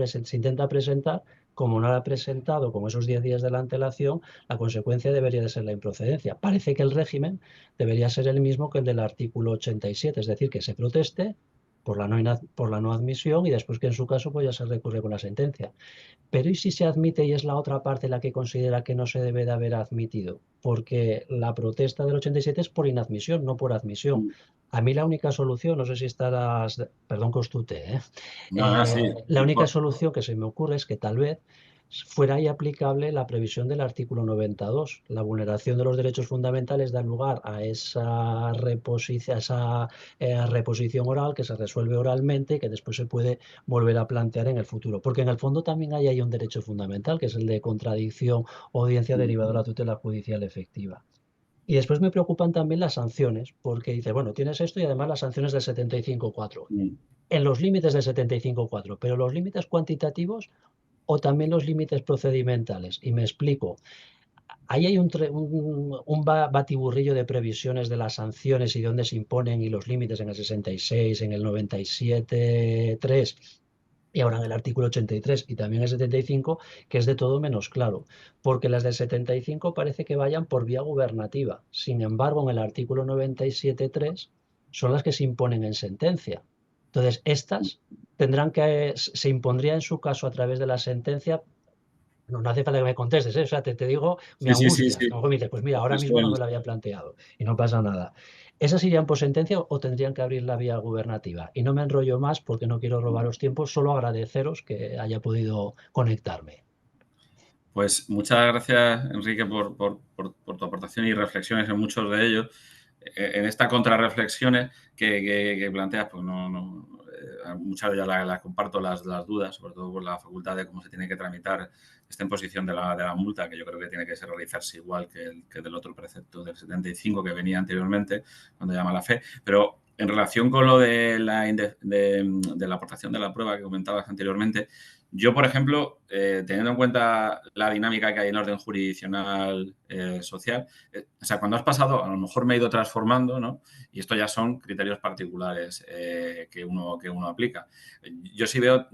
se intenta presentar, como no la ha presentado con esos 10 días de la antelación, la consecuencia debería de ser la improcedencia. Parece que el régimen debería ser el mismo que el del artículo 87, es decir, que se proteste por la no admisión y después que en su caso pues ya se recurre con la sentencia. Pero ¿y si se admite y es la otra parte la que considera que no se debe de haber admitido? Porque la protesta del 87 es por inadmisión, no por admisión. A mí la única solución, no sé si estarás, perdón que os tutee, ¿eh?
No, no, sí.
La única solución que se me ocurre es que tal vez fuera ahí aplicable la previsión del artículo 92. La vulneración de los derechos fundamentales da lugar a esa reposición oral que se resuelve oralmente y que después se puede volver a plantear en el futuro. Porque en el fondo también hay un derecho fundamental, que es el de contradicción o audiencia derivada de la tutela judicial efectiva. Y después me preocupan también las sanciones, porque dice, bueno, tienes esto y además las sanciones del 75.4. En los límites del 75.4, pero los límites cuantitativos o también los límites procedimentales. Y me explico. Ahí hay un batiburrillo de previsiones de las sanciones y de dónde se imponen y los límites en el 66, en el 97.3 y ahora en el artículo 83 y también el 75, que es de todo menos claro, porque las del 75 parece que vayan por vía gubernativa. Sin embargo, en el artículo 97.3 son las que se imponen en sentencia. Entonces, estas se impondría en su caso a través de la sentencia. No, no hace falta que me contestes, ¿eh? O sea, te digo mi
Sí, sí, sí,
angustia. A
sí.
lo mejor me dices, pues mira, ahora
Eso
mismo no me lo había planteado y no pasa nada. ¿Esas irían por sentencia o tendrían que abrir la vía gubernativa? Y no me enrollo más porque no quiero robaros tiempo, solo agradeceros que haya podido conectarme.
Pues muchas gracias, Enrique, por tu aportación y reflexiones en muchos de ellos. En esta contrarreflexiones que planteas, pues muchas de ellas las comparto las dudas, sobre todo por la facultad de cómo se tiene que tramitar esta imposición de la multa, que yo creo que tiene que realizarse igual que del otro precepto del 75 que venía anteriormente, cuando llama la fe. Pero en relación con lo de la aportación de la prueba que comentabas anteriormente, yo, por ejemplo, teniendo en cuenta la dinámica que hay en el orden jurisdiccional social, o sea, cuando has pasado, a lo mejor me he ido transformando, ¿no? Y esto ya son criterios particulares que uno aplica. Yo sí veo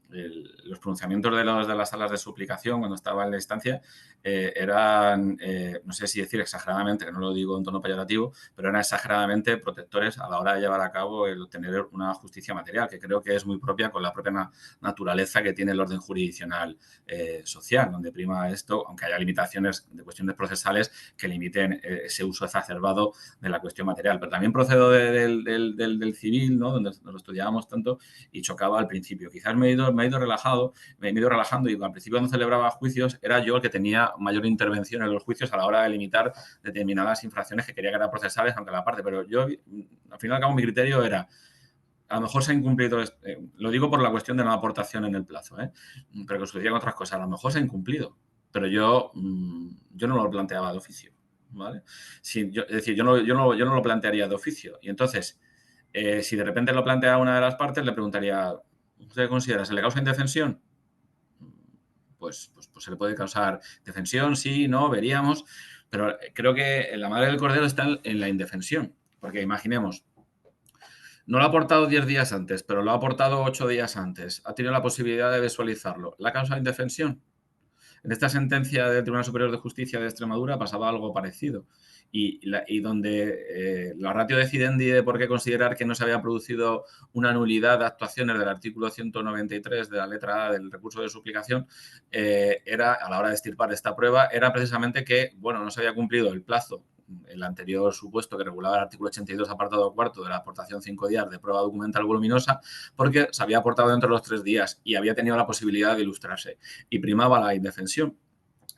los pronunciamientos de las salas de suplicación cuando estaba en la instancia eran, no sé si decir exageradamente, que no lo digo en tono peyorativo, pero eran exageradamente protectores a la hora de llevar a cabo el obtener una justicia material, que creo que es muy propia con la propia naturaleza que tiene el orden jurisdiccional social, donde prima esto, aunque haya limitaciones de cuestiones procesales que limiten ese uso exacerbado de la cuestión material. Pero también procedo del civil, ¿no? Donde nos estudiábamos tanto y chocaba al principio. Quizás me he ido relajando y al principio cuando celebraba juicios era yo el que tenía mayor intervención en los juicios a la hora de limitar determinadas infracciones que quería que eran procesales ante la parte. Pero yo, al fin y al cabo, mi criterio era a lo mejor se ha incumplido, lo digo por la cuestión de no aportación en el plazo, pero que os decían otras cosas, a lo mejor se ha incumplido, pero yo no lo planteaba de oficio, ¿vale? Es decir, yo no lo plantearía de oficio. Y entonces, si de repente lo plantea una de las partes, le preguntaría, ¿usted considera, se le causa indefensión? Pues se le puede causar defensión, sí, no, veríamos, pero creo que la madre del cordero está en la indefensión, porque imaginemos, no lo ha aportado 10 días antes, pero lo ha aportado 8 días antes. Ha tenido la posibilidad de visualizarlo. ¿La causa de indefensión? En esta sentencia del Tribunal Superior de Justicia de Extremadura pasaba algo parecido. Y donde la ratio decidendi de por qué considerar que no se había producido una nulidad de actuaciones del artículo 193 de la letra A del recurso de suplicación era, a la hora de extirpar esta prueba, era precisamente que, bueno, no se había cumplido el plazo, el anterior supuesto que regulaba el artículo 82, apartado cuarto, de la aportación 5 días de prueba documental voluminosa, porque se había aportado dentro de los 3 días y había tenido la posibilidad de ilustrarse. Y primaba la indefensión.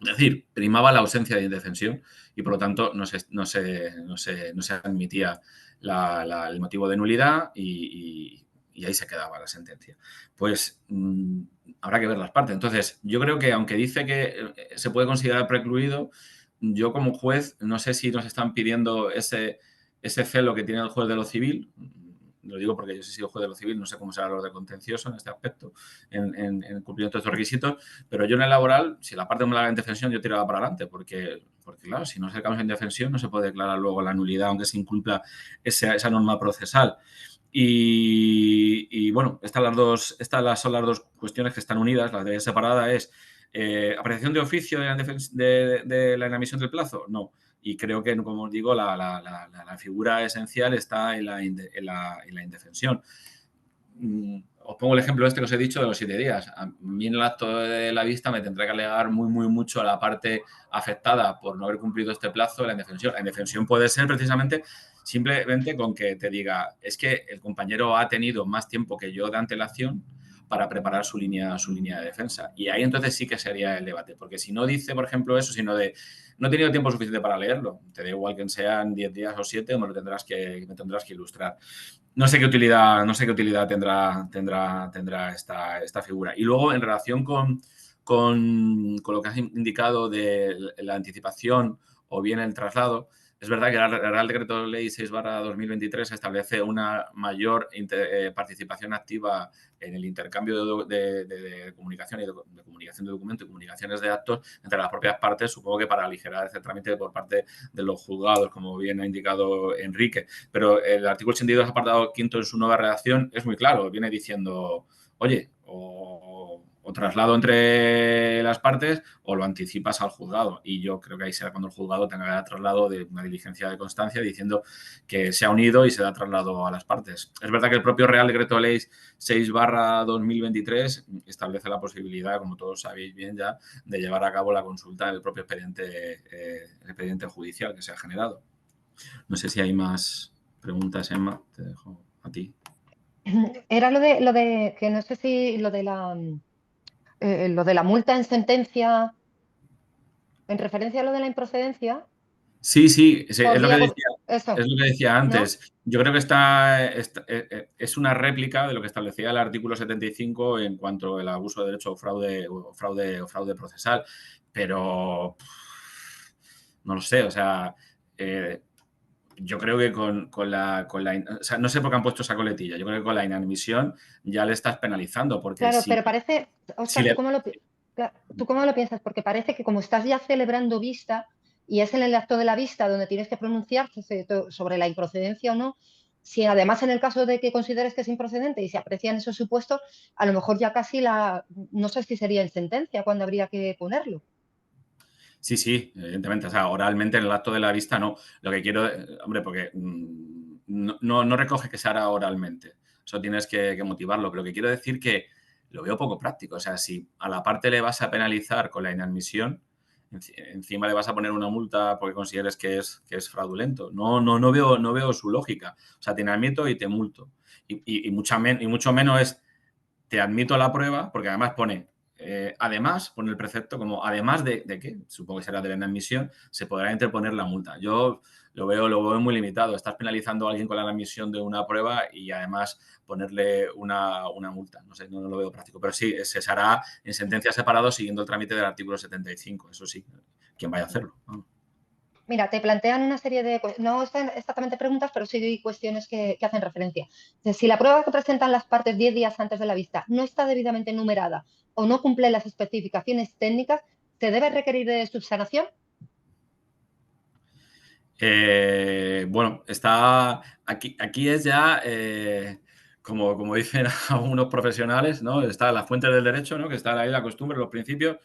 Es decir, primaba la ausencia de indefensión y, por lo tanto, no se admitía el motivo de nulidad y ahí se quedaba la sentencia. Pues habrá que ver las partes. Entonces, yo creo que, aunque dice que se puede considerar precluido, yo como juez no sé si nos están pidiendo ese celo que tiene el juez de lo civil, lo digo porque yo sí he sido juez de lo civil, no sé cómo será lo de contencioso en este aspecto, en el cumplimiento de estos requisitos, pero yo en el laboral, si la parte me la indefensión, yo tiraba para adelante, porque claro, si no se causa indefensión, no se puede declarar luego la nulidad, aunque se incumpla esa norma procesal. Y bueno, estas son las dos cuestiones que están unidas. La de separada es apreciación de oficio de la inadmisión del plazo. No. Y creo que, como os digo, la figura esencial está en la indefensión. Os pongo el ejemplo este que os he dicho de los 7 días. A mí en el acto de la vista me tendré que alegar muy mucho a la parte afectada por no haber cumplido este plazo de la indefensión. La indefensión puede ser precisamente simplemente con que te diga, es que el compañero ha tenido más tiempo que yo de antelación para preparar su línea de defensa. Y ahí entonces sí que sería el debate, porque si no dice, por ejemplo, eso, sino de no he tenido tiempo suficiente para leerlo, te da igual que sean 10 días o 7, me tendrás que ilustrar. No sé qué utilidad tendrá esta figura. Y luego, en relación con lo que has indicado de la anticipación o bien el traslado, es verdad que el Real Decreto Ley 6/2023 establece una mayor participación activa en el intercambio de comunicación y de comunicación de documentos y comunicaciones de actos entre las propias partes, supongo que para aligerar ese trámite por parte de los juzgados, como bien ha indicado Enrique. Pero el artículo 82, apartado 5 en su nueva redacción, es muy claro. Viene diciendo, oye, o traslado entre las partes o lo anticipas al juzgado. Y yo creo que ahí será cuando el juzgado tenga que dar traslado de una diligencia de constancia diciendo que se ha unido y se da traslado a las partes. Es verdad que el propio Real Decreto de Ley 6/2023 establece la posibilidad, como todos sabéis bien ya, de llevar a cabo la consulta del propio expediente judicial que se ha generado. No sé si hay más preguntas, Emma. Te dejo a ti.
Era lo de que no sé si lo de la multa en sentencia, en referencia a lo de la improcedencia.
Sí, es lo que
Eso,
decía
¿no?
antes. Yo creo que es una réplica de lo que establecía el artículo 75 en cuanto al abuso de derecho o fraude procesal. Pero no lo sé, o sea, yo creo que o sea, no sé por qué han puesto esa coletilla. Yo creo que con la inadmisión ya le estás penalizando, porque
Claro, pero parece, Óscar,
le-
¿tú cómo lo piensas? Porque parece que como estás ya celebrando vista y es en el acto de la vista donde tienes que pronunciarte sobre la improcedencia o no, si además en el caso de que consideres que es improcedente y se aprecian esos supuestos, a lo mejor ya casi no sé si sería en sentencia cuando habría que ponerlo.
Sí, evidentemente. O sea, oralmente en el acto de la vista no. Lo que quiero, hombre, porque no recoge que se hará oralmente. Eso tienes que motivarlo. Pero lo que quiero decir que lo veo poco práctico. O sea, si a la parte le vas a penalizar con la inadmisión, encima le vas a poner una multa porque consideres que es fraudulento. No veo su lógica. O sea, te inadmito y te multo. Y mucho menos es te admito la prueba, porque además pone el precepto como además de que, supongo que será de la inadmisión, se podrá interponer la multa. Yo lo veo muy limitado. Estás penalizando a alguien con la inadmisión de una prueba y además ponerle una multa. No sé, no lo veo práctico. Pero sí, se hará en sentencias separadas siguiendo el trámite del artículo 75. Eso sí, quien vaya a hacerlo.
Mira, te plantean una serie de, no están exactamente preguntas, pero sí cuestiones que hacen referencia. Si la prueba que presentan las partes 10 días antes de la vista no está debidamente numerada o no cumple las especificaciones técnicas, ¿se debe requerir de subsanación?
Bueno, está aquí es ya, como dicen algunos profesionales, ¿no? Está la fuente del derecho, ¿no? Que está ahí la costumbre, los principios,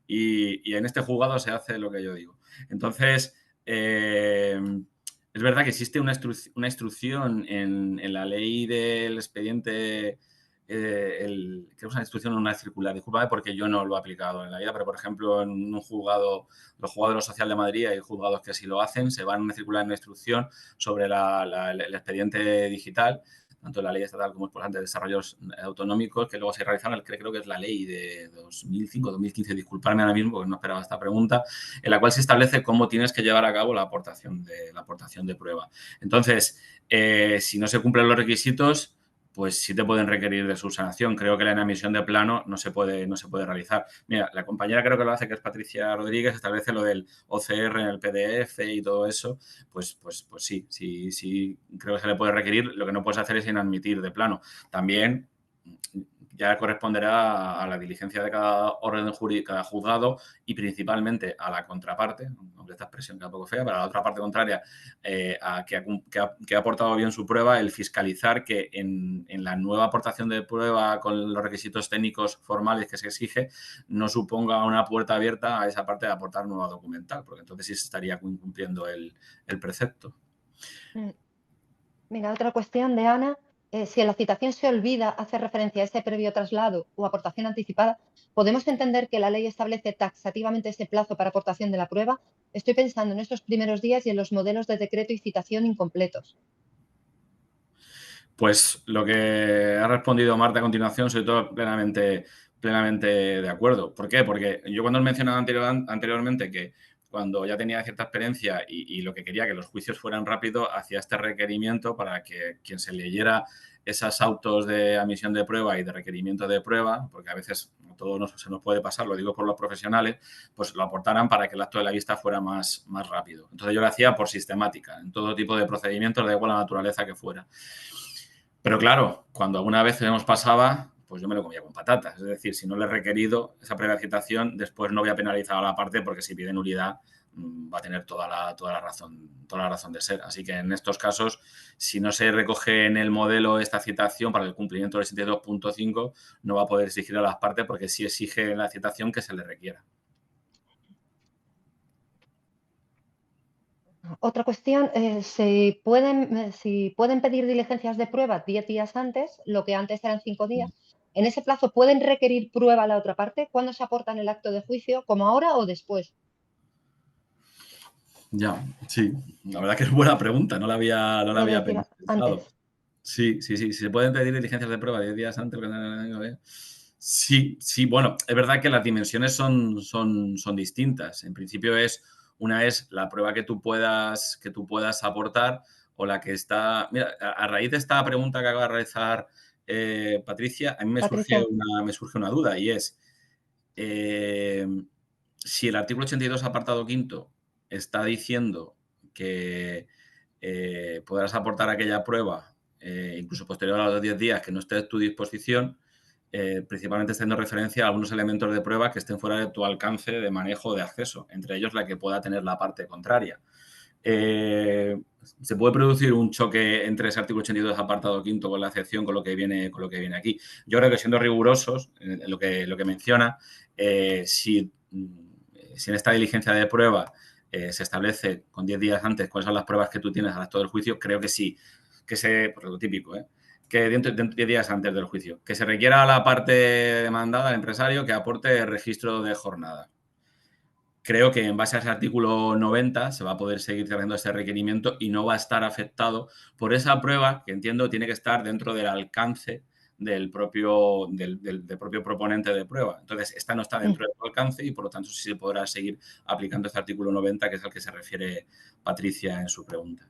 y en este juzgado se hace lo que yo digo. Entonces, es verdad que existe una instrucción en la ley del expediente, creo que es una instrucción o una circular, discúlpame porque yo no lo he aplicado en la vida, pero por ejemplo en un juzgado, los juzgados de lo social de Madrid, hay juzgados que sí lo hacen, se van a circular una instrucción sobre el expediente digital, tanto la ley estatal como por de desarrollos autonómicos, que luego se realizaron, creo que es la ley de 2005-2015, disculparme ahora mismo porque no esperaba esta pregunta, en la cual se establece cómo tienes que llevar a cabo la aportación de prueba. Entonces, si no se cumplen los requisitos, pues sí te pueden requerir de subsanación. Creo que la inadmisión de plano no se puede realizar. Mira, la compañera creo que lo hace, que es Patricia Rodríguez, establece lo del OCR en el PDF y todo eso, pues sí, creo que se le puede requerir. Lo que no puedes hacer es inadmitir de plano. También ya corresponderá a la diligencia de cada orden jurídico, cada juzgado y principalmente a la contraparte, aunque esta expresión queda un poco fea, para la otra parte contraria, que ha aportado bien su prueba, el fiscalizar que en la nueva aportación de prueba con los requisitos técnicos formales que se exige no suponga una puerta abierta a esa parte de aportar nueva documental, porque entonces sí se estaría incumpliendo el precepto.
Mira, otra cuestión de Ana. Si en la citación se olvida hacer referencia a ese previo traslado o aportación anticipada, ¿podemos entender que la ley establece taxativamente ese plazo para aportación de la prueba? Estoy pensando en estos primeros días y en los modelos de decreto y citación incompletos.
Pues lo que ha respondido Marta a continuación, soy todo plenamente de acuerdo. ¿Por qué? Porque yo cuando os mencionaba anteriormente que cuando ya tenía cierta experiencia y lo que quería que los juicios fueran rápidos, hacía este requerimiento para que quien se leyera esos autos de admisión de prueba y de requerimiento de prueba, porque a veces todo se nos puede pasar, lo digo por los profesionales, pues lo aportaran para que el acto de la vista fuera más rápido. Entonces yo lo hacía por sistemática, en todo tipo de procedimientos, da igual la naturaleza que fuera. Pero claro, cuando alguna vez se nos pasaba, pues yo me lo comía con patatas. Es decir, si no le he requerido esa previa citación, después no voy a penalizar a la parte porque si pide nulidad va a tener toda la razón de ser. Así que en estos casos, si no se recoge en el modelo esta citación para el cumplimiento del 72.5, no va a poder exigir a las partes porque sí exige en la citación que se le requiera.
Otra cuestión, si pueden pedir diligencias de prueba 10 días antes, lo que antes eran 5 días, ¿en ese plazo pueden requerir prueba a la otra parte? ¿Cuándo se aporta en el acto de juicio? ¿Como ahora o después?
Ya, sí. La verdad que es buena pregunta, no la
Puede
había
decir
pensado.
antes.
Sí. ¿Se pueden pedir diligencias de prueba 10 días antes? Sí, bueno, es verdad que las dimensiones son distintas. En principio una es la prueba que tú puedas aportar o la que está... Mira, a raíz de esta pregunta que acaba de realizar Patricia, a mí me surge
Patricia.
una duda y es si el artículo 82 apartado quinto está diciendo que podrás aportar aquella prueba incluso posterior a los 10 días que no esté a tu disposición, principalmente haciendo referencia a algunos elementos de prueba que estén fuera de tu alcance de manejo o de acceso, entre ellos la que pueda tener la parte contraria. Se puede producir un choque entre ese artículo 82 apartado quinto con la excepción con lo que viene aquí. Yo creo que siendo rigurosos en lo que menciona, si en esta diligencia de prueba se establece con 10 días antes cuáles son las pruebas que tú tienes al acto del juicio, creo que sí, por lo típico, que dentro de 10 días antes del juicio, que se requiera a la parte demandada, al empresario, que aporte registro de jornada. Creo que en base a ese artículo 90 se va a poder seguir haciendo ese requerimiento y no va a estar afectado por esa prueba que entiendo tiene que estar dentro del alcance del propio proponente de prueba. Entonces, esta no está dentro de tu alcance y, por lo tanto, sí se podrá seguir aplicando este artículo 90, que es al que se refiere Patricia en su pregunta.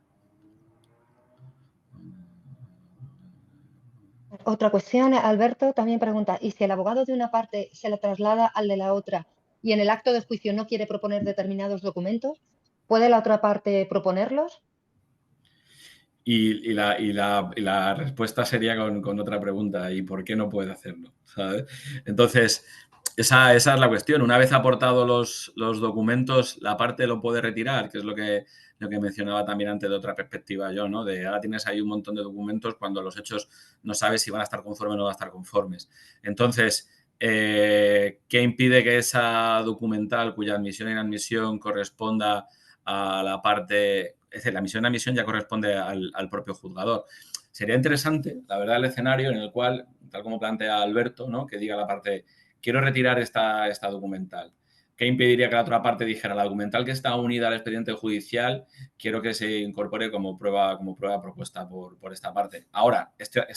Otra cuestión, Alberto también pregunta, ¿y si el abogado de una parte se le traslada al de la otra y en el acto de juicio no quiere proponer determinados documentos, ¿puede la otra parte proponerlos?
Y la respuesta sería con otra pregunta, ¿y por qué no puede hacerlo? ¿Sabes? Entonces, esa es la cuestión. Una vez aportados los documentos, la parte lo puede retirar, que es lo que mencionaba también antes de otra perspectiva yo, ¿no? De ahora tienes ahí un montón de documentos cuando los hechos no sabes si van a estar conformes o no van a estar conformes. Entonces, ¿qué impide que esa documental cuya admisión e inadmisión corresponda a la parte... Es decir, la admisión e inadmisión ya corresponde al propio juzgador. Sería interesante, la verdad, el escenario en el cual, tal como plantea Alberto, ¿no? Que diga la parte, quiero retirar esta documental. ¿Qué impediría que la otra parte dijera, la documental que está unida al expediente judicial, quiero que se incorpore como prueba propuesta por esta parte? Ahora, esta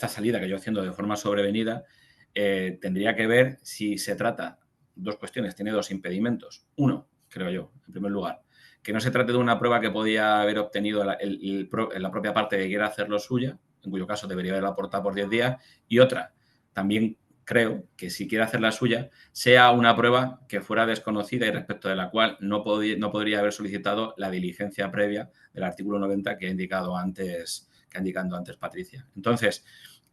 salida que yo haciendo de forma sobrevenida tendría que ver si se trata, dos cuestiones, tiene dos impedimentos. Uno, creo yo, en primer lugar, que no se trate de una prueba que podía haber obtenido la propia parte que quiera hacerlo suya, en cuyo caso debería haberla aportado por 10 días, y otra, también creo que si quiere hacer la suya, sea una prueba que fuera desconocida y respecto de la cual no podría haber solicitado la diligencia previa del artículo 90 que ha indicado antes Patricia. Entonces,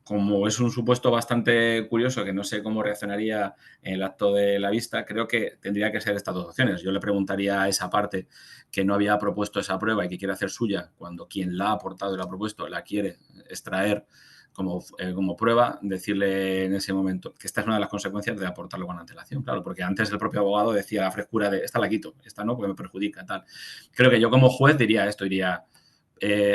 como es un supuesto bastante curioso, que no sé cómo reaccionaría en el acto de la vista, creo que tendría que ser estas dos opciones. Yo le preguntaría a esa parte que no había propuesto esa prueba y que quiere hacer suya, cuando quien la ha aportado y la ha propuesto la quiere extraer como prueba, decirle en ese momento que esta es una de las consecuencias de aportarlo con antelación, claro, porque antes el propio abogado decía la frescura de esta la quito, esta no, porque me perjudica, tal. Creo que yo como juez diría esto,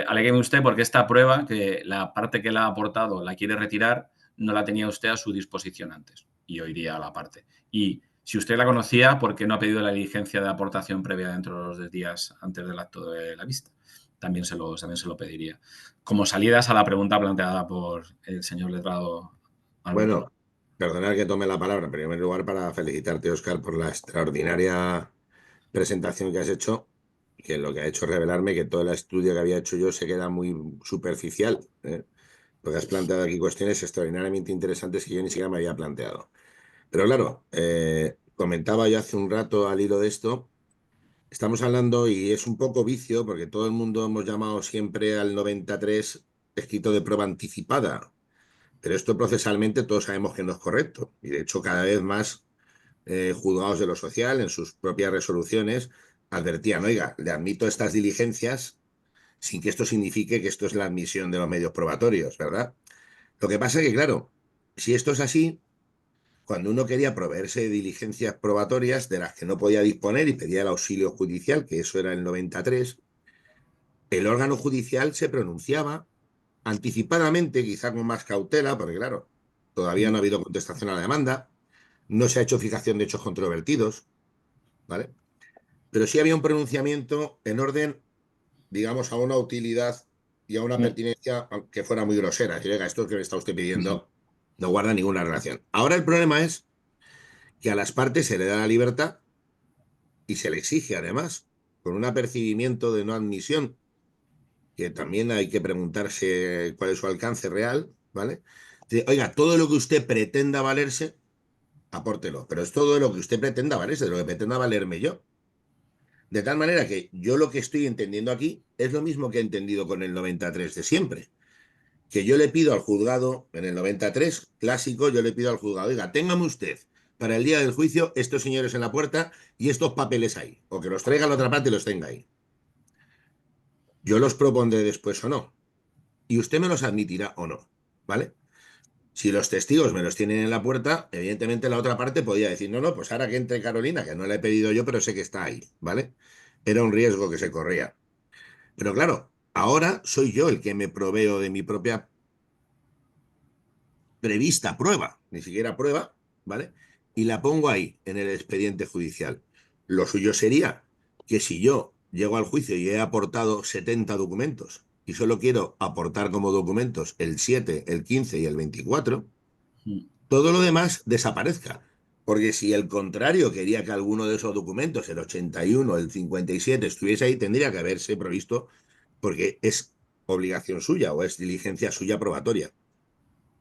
alégueme usted porque esta prueba, que la parte que la ha aportado la quiere retirar, no la tenía usted a su disposición antes. Y yo iría a la parte. Y si usted la conocía, ¿por qué no ha pedido la diligencia de aportación previa dentro de los 10 días antes del acto de la vista? También se lo pediría. Como salidas a la pregunta planteada por el señor letrado Alberto.
Bueno, perdonad que tome la palabra, en primer lugar para felicitarte, Óscar, por la extraordinaria presentación que has hecho, que lo que ha hecho es revelarme que todo el estudio que había hecho yo se queda muy superficial, ¿eh? Porque has planteado aquí cuestiones extraordinariamente interesantes que yo ni siquiera me había planteado. Pero claro, comentaba yo hace un rato al hilo de esto, estamos hablando, y es un poco vicio, porque todo el mundo hemos llamado siempre al 93 escrito de prueba anticipada, pero esto procesalmente todos sabemos que no es correcto. Y de hecho cada vez más juzgados de lo social, en sus propias resoluciones, advertían, oiga, le admito estas diligencias sin que esto signifique que esto es la admisión de los medios probatorios, ¿verdad? Lo que pasa es que, claro, si esto es así, cuando uno quería proveerse de diligencias probatorias de las que no podía disponer y pedía el auxilio judicial, que eso era el 93, el órgano judicial se pronunciaba anticipadamente, quizá con más cautela, porque claro, todavía no ha habido contestación a la demanda, no se ha hecho fijación de hechos controvertidos, ¿vale? Pero sí había un pronunciamiento en orden, digamos, a una utilidad y a una pertinencia que fuera muy grosera. Y oiga, esto que me está usted pidiendo no guarda ninguna relación. Ahora el problema es que a las partes se le da la libertad y se le exige, además, con un apercibimiento de no admisión, que también hay que preguntarse cuál es su alcance real, ¿vale? Oiga, todo lo que usted pretenda valerse, apórtelo, pero es todo lo que usted pretenda valerse, de lo que pretenda valerme yo. De tal manera que yo lo que estoy entendiendo aquí es lo mismo que he entendido con el 93 de siempre. Que yo le pido al juzgado, en el 93 clásico, yo le pido al juzgado, oiga, téngame usted para el día del juicio estos señores en la puerta y estos papeles ahí. O que los traiga a la otra parte y los tenga ahí. Yo los propondré después o no. Y usted me los admitirá o no. ¿Vale? Si los testigos me los tienen en la puerta, evidentemente la otra parte podía decir, no, no, pues ahora que entre Carolina, que no la he pedido yo, pero sé que está ahí, ¿vale? Era un riesgo que se corría. Pero claro, ahora soy yo el que me proveo de mi propia prevista prueba, ni siquiera prueba, ¿vale? Y la pongo ahí, en el expediente judicial. Lo suyo sería que si yo llego al juicio y he aportado 70 documentos y solo quiero aportar como documentos el 7, el 15 y el 24, todo lo demás desaparezca. Porque si el contrario quería que alguno de esos documentos, el 81, el 57, estuviese ahí, tendría que haberse provisto porque es obligación suya o es diligencia suya probatoria.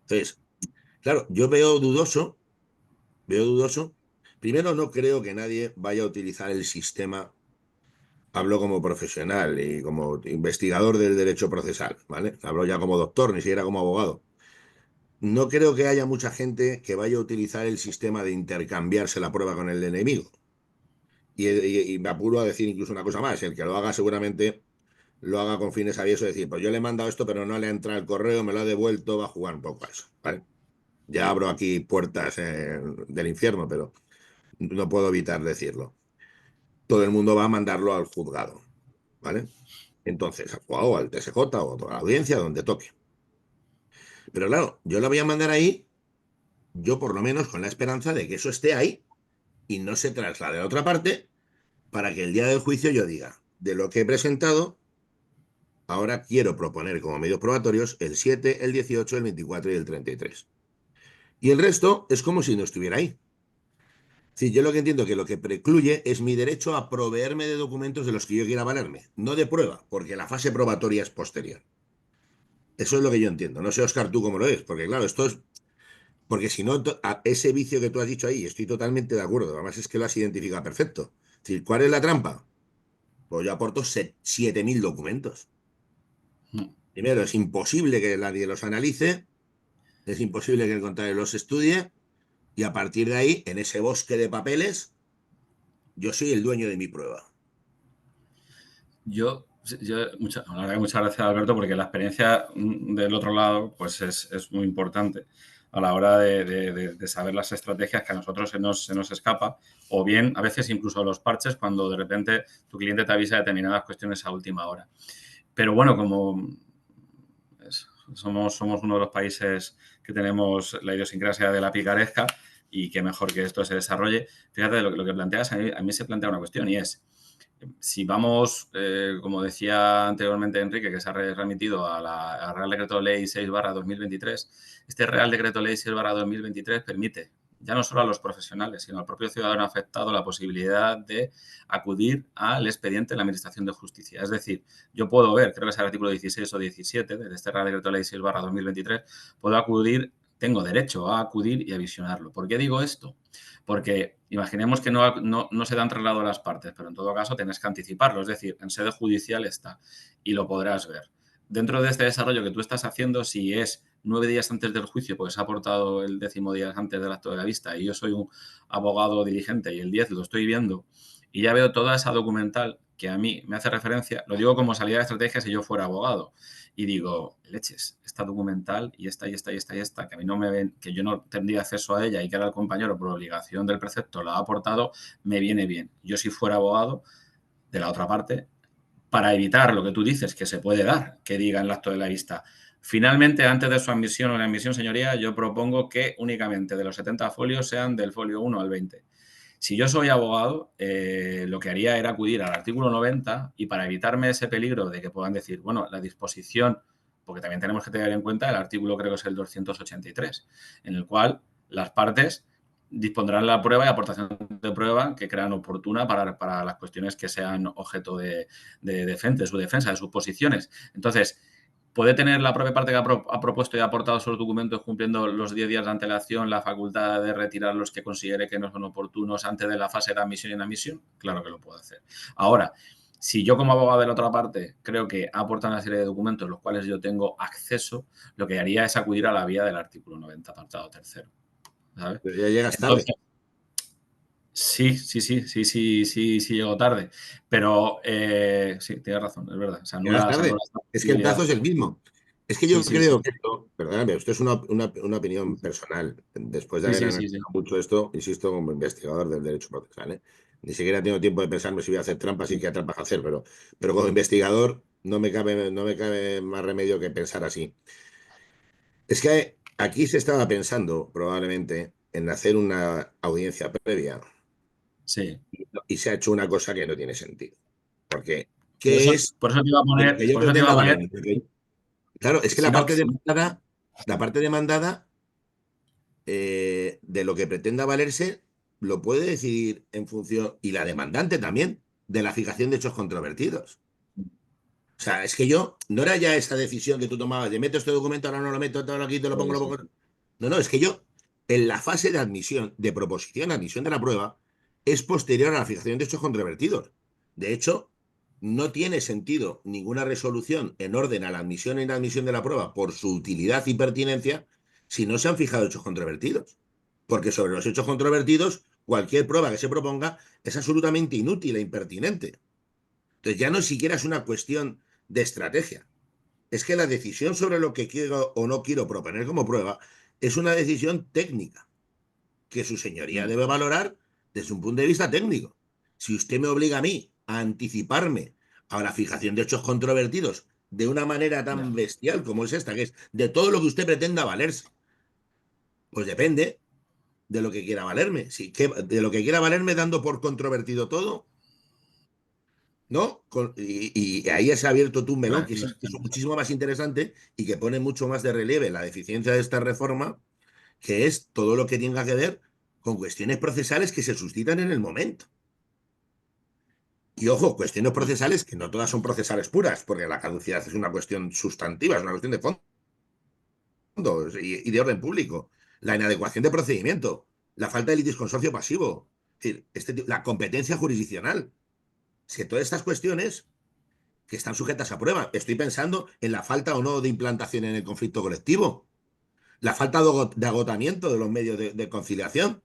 Entonces, claro, yo veo dudoso. Primero, no creo que nadie vaya a utilizar el sistema, hablo como profesional y como investigador del derecho procesal, ¿vale? Hablo ya como doctor, ni siquiera como abogado. No creo que haya mucha gente que vaya a utilizar el sistema de intercambiarse la prueba con el enemigo. Y me apuro a decir incluso una cosa más, el que lo haga seguramente lo haga con fines aviesos, decir, pues yo le he mandado esto, pero no le ha entrado el correo, me lo ha devuelto, va a jugar un poco a eso, ¿vale? Ya abro aquí puertas del infierno, pero no puedo evitar decirlo. Todo el mundo va a mandarlo al juzgado, ¿vale? Entonces, al juzgado, al TSJ o a la audiencia, donde toque. Pero claro, yo lo voy a mandar ahí, yo por lo menos con la esperanza de que eso esté ahí y no se traslade a otra parte para que el día del juicio yo diga, de lo que he presentado, ahora quiero proponer como medios probatorios el 7, el 18, el 24 y el 33. Y el resto es como si no estuviera ahí. Sí, yo lo que entiendo que lo que precluye es mi derecho a proveerme de documentos de los que yo quiera valerme, no de prueba, porque la fase probatoria es posterior. Eso es lo que yo entiendo. No sé, Óscar, tú cómo lo ves, porque claro, esto es. Porque si no, ese vicio que tú has dicho ahí, estoy totalmente de acuerdo. Además, es que lo has identificado perfecto. Es decir, ¿cuál es la trampa? Pues yo aporto 7.000 documentos. Primero, es imposible que nadie los analice, es imposible que el contador los estudie, y a partir de ahí, en ese bosque de papeles, yo soy el dueño de mi prueba.
La verdad que muchas gracias, Alberto, porque la experiencia del otro lado pues es muy importante a la hora de saber las estrategias que a nosotros se nos escapa, o bien a veces incluso los parches cuando de repente tu cliente te avisa de determinadas cuestiones a última hora. Pero bueno, como somos uno de los países que tenemos la idiosincrasia de la picaresca y que mejor que esto se desarrolle, fíjate lo que planteas, a mí se plantea una cuestión y es, si vamos, como decía anteriormente Enrique, que se ha remitido a Real Decreto Ley 6/2023, este Real Decreto Ley 6/2023 permite ya no solo a los profesionales, sino al propio ciudadano afectado la posibilidad de acudir al expediente de la Administración de Justicia. Es decir, yo puedo ver, creo que es el artículo 16 o 17 de este Real Decreto Ley 6/2023, puedo acudir, tengo derecho a acudir y a visionarlo. ¿Por qué digo esto? Porque imaginemos que no se dan traslado a las partes, pero en todo caso tienes que anticiparlo, es decir, en sede judicial está y lo podrás ver. Dentro de este desarrollo que tú estás haciendo, si es 9 días antes del juicio, pues se ha aportado el 10º día antes del acto de la vista y yo soy un abogado diligente y el 10 lo estoy viendo y ya veo toda esa documental que a mí me hace referencia, lo digo como salida de estrategia si yo fuera abogado, y digo, leches, esta documental y esta, que a mí no me ven, que yo no tendría acceso a ella y que ahora el compañero por obligación del precepto la ha aportado, me viene bien. Yo si fuera abogado, de la otra parte, para evitar lo que tú dices, que se puede dar, que diga en el acto de la vista. Finalmente, antes de su admisión o la admisión, señoría, yo propongo que únicamente de los 70 folios sean del folio 1 al 20. Si yo soy abogado, lo que haría era acudir al artículo 90 y para evitarme ese peligro de que puedan decir, bueno, la disposición, porque también tenemos que tener en cuenta el artículo, creo que es el 283, en el cual las partes dispondrán la prueba y aportación de prueba que crean oportuna para las cuestiones que sean objeto de su defensa, de sus posiciones. Entonces, puede tener la propia parte que ha propuesto y ha aportado esos documentos cumpliendo los 10 días de antelación la facultad de retirar los que considere que no son oportunos antes de la fase de admisión y inadmisión. Claro que lo puede hacer. Ahora, si yo como abogado de la otra parte creo que ha aportado una serie de documentos los cuales yo tengo acceso, lo que haría es acudir a la vía del artículo 90, apartado 3º. ¿Sabes?
Pero ya llegas tarde.
Sí, llego tarde. Pero sí, tienes razón, es verdad. Se anula,
Llegas tarde. Es que el plazo es el mismo. Es que yo creo que esto, perdóname, esto es una opinión personal. Después de haber analizado mucho esto, insisto, como investigador del derecho procesal, ¿eh? Ni siquiera tengo tiempo de pensarme si voy a hacer trampas y qué trampas hacer, pero como investigador no me cabe más remedio que pensar así. Es que aquí se estaba pensando probablemente en hacer una audiencia previa.
Sí.
Y se ha hecho una cosa que no tiene sentido. Porque,
por eso te iba a poner.
que yo
por eso te iba a poner
claro, es que
si
la parte demandada, de lo que pretenda valerse, lo puede decidir en función, y la demandante también, de la fijación de hechos controvertidos. O sea, es que no era ya esa decisión que tú tomabas de meto este documento, ahora no lo meto, ahora aquí te lo pongo, lo pongo. No, es que en la fase de admisión, de proposición, admisión de la prueba, es posterior a la fijación de hechos controvertidos. De hecho, no tiene sentido ninguna resolución en orden a la admisión e inadmisión de la prueba por su utilidad y pertinencia si no se han fijado hechos controvertidos. Porque sobre los hechos controvertidos, cualquier prueba que se proponga es absolutamente inútil e impertinente. Entonces ya no siquiera es una cuestión de estrategia. Es que la decisión sobre lo que quiero o no quiero proponer como prueba es una decisión técnica que su señoría debe valorar desde un punto de vista técnico. Si usted me obliga a mí a anticiparme a la fijación de hechos controvertidos de una manera tan bestial como es esta, que es de todo lo que usted pretenda valerse, pues depende de lo que quiera valerme. De lo que quiera valerme dando por controvertido todo, ¿no? Y ahí se ha abierto tú un melón que es muchísimo más interesante y que pone mucho más de relieve la deficiencia de esta reforma, que es todo lo que tenga que ver con cuestiones procesales que se suscitan en el momento. Y ojo, cuestiones procesales que no todas son procesales puras, porque la caducidad es una cuestión sustantiva, es una cuestión de fondo y de orden público. La inadecuación de procedimiento, la falta de litisconsorcio pasivo, es decir, la competencia jurisdiccional. Es que todas estas cuestiones que están sujetas a prueba. Estoy pensando en la falta o no de implantación en el conflicto colectivo, la falta de agotamiento de los medios de conciliación.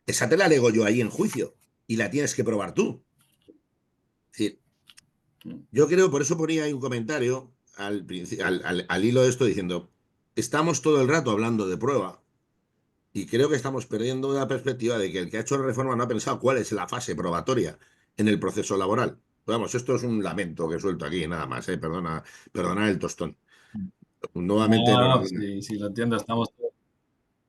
Esa te la alego yo ahí en juicio y la tienes que probar tú. Es decir, yo creo, por eso ponía ahí un comentario al hilo de esto diciendo, estamos todo el rato hablando de prueba y creo que estamos perdiendo la perspectiva de que el que ha hecho la reforma no ha pensado cuál es la fase probatoria en el proceso laboral. Vamos, esto es un lamento que suelto aquí, nada más, perdona el tostón. Nuevamente,
No, sí, lo entiendo.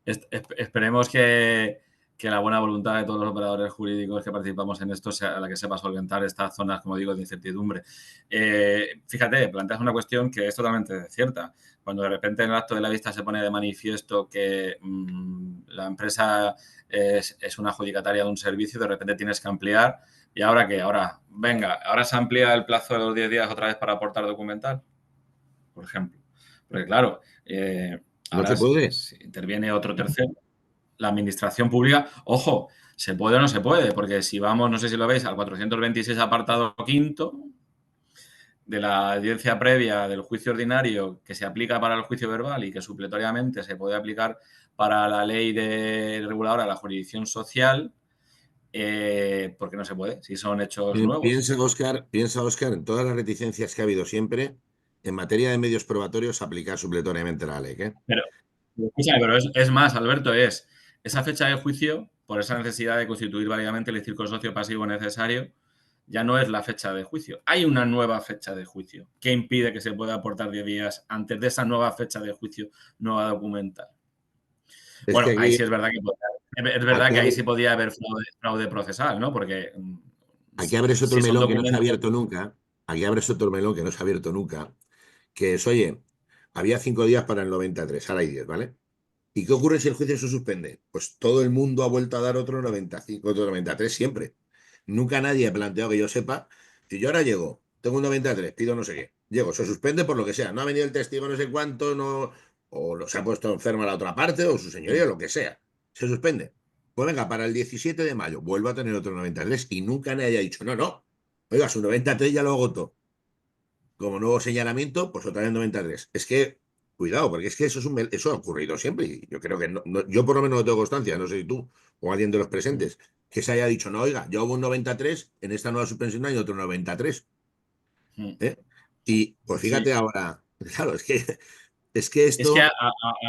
Esperemos que la buena voluntad de todos los operadores jurídicos que participamos en esto sea la que sepa solventar estas zonas, como digo, de incertidumbre. Fíjate, planteas una cuestión que es totalmente cierta. Cuando de repente en el acto de la vista se pone de manifiesto que la empresa es una adjudicataria de un servicio, de repente tienes que ampliar. ¿Y ahora qué? Ahora se amplía el plazo de los 10 días otra vez para aportar documental, por ejemplo. Porque claro,
no
ahora
se puede.
si interviene otro tercero, la administración pública, ojo, ¿se puede o no se puede? Porque si vamos, no sé si lo veis, al 426 apartado quinto de la audiencia previa del juicio ordinario que se aplica para el juicio verbal y que supletoriamente se puede aplicar para la ley reguladora de la jurisdicción social, ¿por qué no se puede? Si son hechos nuevos.
Piensa, Óscar, en todas las reticencias que ha habido siempre en materia de medios probatorios aplicar supletoriamente la ley.
Pero es más, Alberto, esa fecha de juicio, por esa necesidad de constituir válidamente el circunsocio pasivo necesario, ya no es la fecha de juicio. Hay una nueva fecha de juicio que impide que se pueda aportar 10 días antes de esa nueva fecha de juicio nueva documental. Bueno,
que aquí,
ahí sí es verdad que ahí sí podía haber fraude procesal, ¿no? Porque
aquí abres otro melón que no se ha abierto nunca. Aquí abres otro melón que no se ha abierto nunca. Que es, oye, había 5 días para el 93, ahora hay 10, ¿vale? ¿Y qué ocurre si el juicio se suspende? Pues todo el mundo ha vuelto a dar otro 95, otro 93 siempre. Nunca nadie ha planteado que yo sepa, si yo ahora llego, tengo un 93, pido no sé qué, llego, se suspende por lo que sea, no ha venido el testigo no sé cuánto, no, o se ha puesto enferma la otra parte, o su señoría, lo que sea, se suspende. Pues venga, para el 17 de mayo vuelvo a tener otro 93 y nunca nadie ha dicho, no, oiga, su 93 ya lo agotó. Como nuevo señalamiento, pues otra vez 93. Es que, cuidado, porque es que eso ha ocurrido siempre. Y yo creo que yo por lo menos no tengo constancia, no sé si tú o alguien de los presentes, que se haya dicho, no, oiga, yo hubo un 93, en esta nueva suspensión hay otro 93. Y pues fíjate ahora, claro, es que esto...
Es que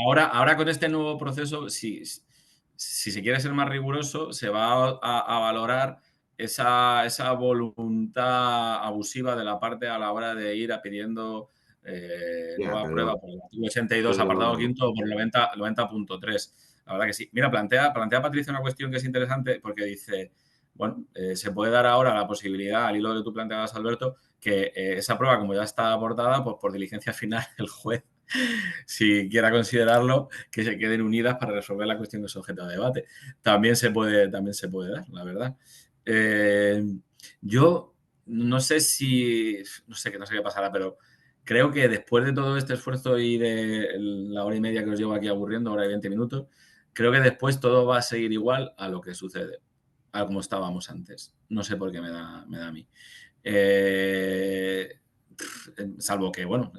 ahora con este nuevo proceso, si se quiere ser más riguroso, se va a valorar esa voluntad abusiva de la parte a la hora de ir pidiendo nueva prueba por el artículo 82, apartado quinto, o por el 90.3. La verdad que sí. Mira, plantea Patricia una cuestión que es interesante porque dice, bueno, se puede dar ahora la posibilidad, al hilo que tú planteabas, Alberto, que esa prueba, como ya está aportada, pues por diligencia final el juez, si quiera considerarlo, que se queden unidas para resolver la cuestión que es objeto de debate. También se puede dar, la verdad. Yo no sé qué pasará, pero creo que después de todo este esfuerzo y de la hora y media que os llevo aquí aburriendo, hora y 20 minutos, creo que después todo va a seguir igual a lo que sucede, a como estábamos antes. No sé por qué me da a mí. Salvo que, bueno,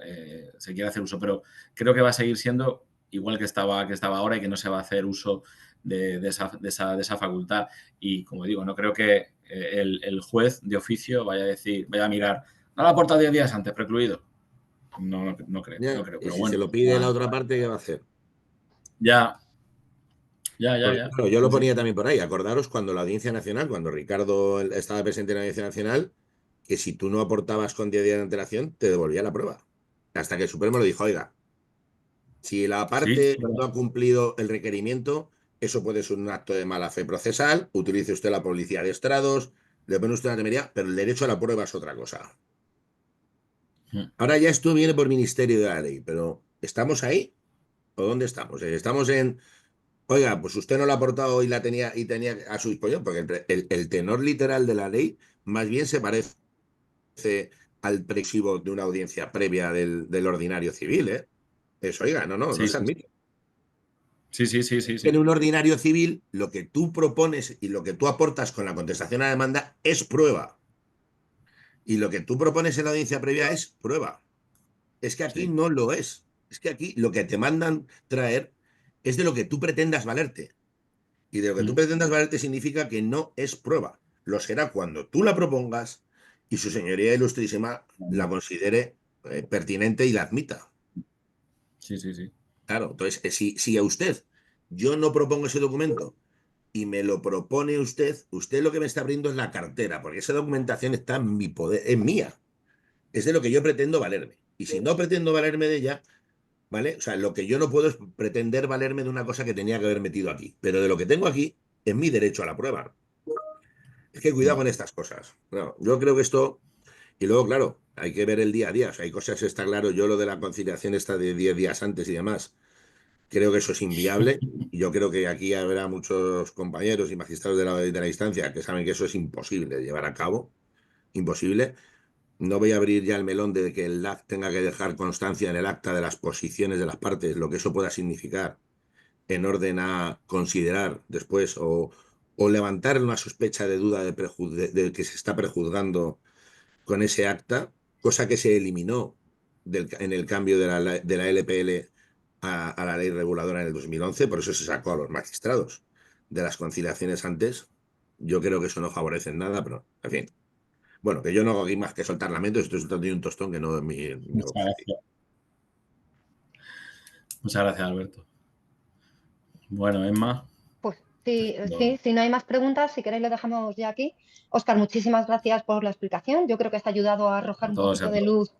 se quiera hacer uso, pero creo que va a seguir siendo igual que estaba ahora y que no se va a hacer uso de esa facultad. Y, como digo, no creo que el juez de oficio vaya a mirar, no la aporta 10 días antes, precluido. No creo.
Y
Pero
si
bueno,
se lo pide la otra parte, ¿qué va a hacer?
Ya.
Claro, yo lo ponía también por ahí. Acordaros cuando la Audiencia Nacional, cuando Ricardo estaba presente en la Audiencia Nacional, que si tú no aportabas con 10 días de antelación, te devolvía la prueba. Hasta que el Supremo le dijo, oiga, si la parte no ha cumplido el requerimiento, eso puede ser un acto de mala fe procesal, utilice usted la policía de estrados, le pone usted una temeridad, pero el derecho a la prueba es otra cosa. Ahora ya esto viene por Ministerio de la Ley, pero ¿estamos ahí? ¿O dónde estamos? ¿Estamos en Oiga, pues usted no la ha aportado y tenía a su disposición, porque el tenor literal de la ley más bien se parece al prexivo de una audiencia previa del ordinario civil, ¿eh? Eso, oiga, no
Sí,
se
sí,
admite.
sí, sí, sí, sí,
En
sí.
un ordinario civil, lo que tú propones y lo que tú aportas con la contestación a la demanda es prueba. Y lo que tú propones en la audiencia previa es prueba. Es que aquí
Sí.
no lo es. Es que aquí lo que te mandan traer es de lo que tú pretendas valerte. Y de lo que tú
Mm.
pretendas valerte significa que no es prueba. Lo será cuando tú la propongas y su señoría ilustrísima la considere pertinente y la admita.
Sí, sí, sí.
Claro, entonces, si a usted yo no propongo ese documento y me lo propone usted, usted lo que me está abriendo es la cartera, porque esa documentación está en mi poder, es mía. Es de lo que yo pretendo valerme. Y si no pretendo valerme de ella, ¿vale? O sea, lo que yo no puedo es pretender valerme de una cosa que tenía que haber metido aquí. Pero de lo que tengo aquí es mi derecho a la prueba. Es que cuidado
Mm.
con estas cosas. No, yo creo que esto. Y luego, claro, hay que ver el día a día. O sea, hay cosas, está claro. Yo lo de la conciliación está de 10 días antes y demás. Creo que eso es inviable. Y yo creo que aquí habrá muchos compañeros y magistrados de la instancia que saben que eso es imposible de llevar a cabo. Imposible. No voy a abrir ya el melón de que el LAC tenga que dejar constancia en el acta de las posiciones de las partes, lo que eso pueda significar en orden a considerar después o levantar una sospecha de duda de que se está prejuzgando con ese acta, cosa que se eliminó en el cambio de la LPL a la ley reguladora en el 2011, por eso se sacó a los magistrados de las conciliaciones antes. Yo creo que eso no favorece en nada, pero en fin. Bueno, que yo no hago aquí más que soltar lamentos, estoy soltando un tostón que no es mi
Muchas
objetivo.
gracias. Muchas gracias, Alberto. Bueno, Emma,
Pues sí,
no,
sí, si no hay más preguntas, si queréis lo dejamos ya aquí. Óscar, muchísimas gracias por la explicación. Yo creo que has ayudado a arrojar
a
un
todos y
poquito
a
de
todas.
luz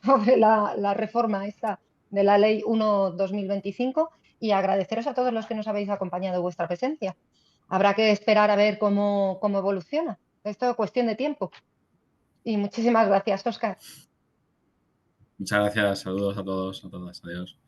sobre la reforma esta de la Ley 1/2025 y agradeceros a todos los que nos habéis acompañado vuestra presencia. Habrá que esperar a ver cómo evoluciona. Esto es cuestión de tiempo. Y muchísimas gracias, Óscar.
Muchas gracias, saludos a todos, a todas. Adiós.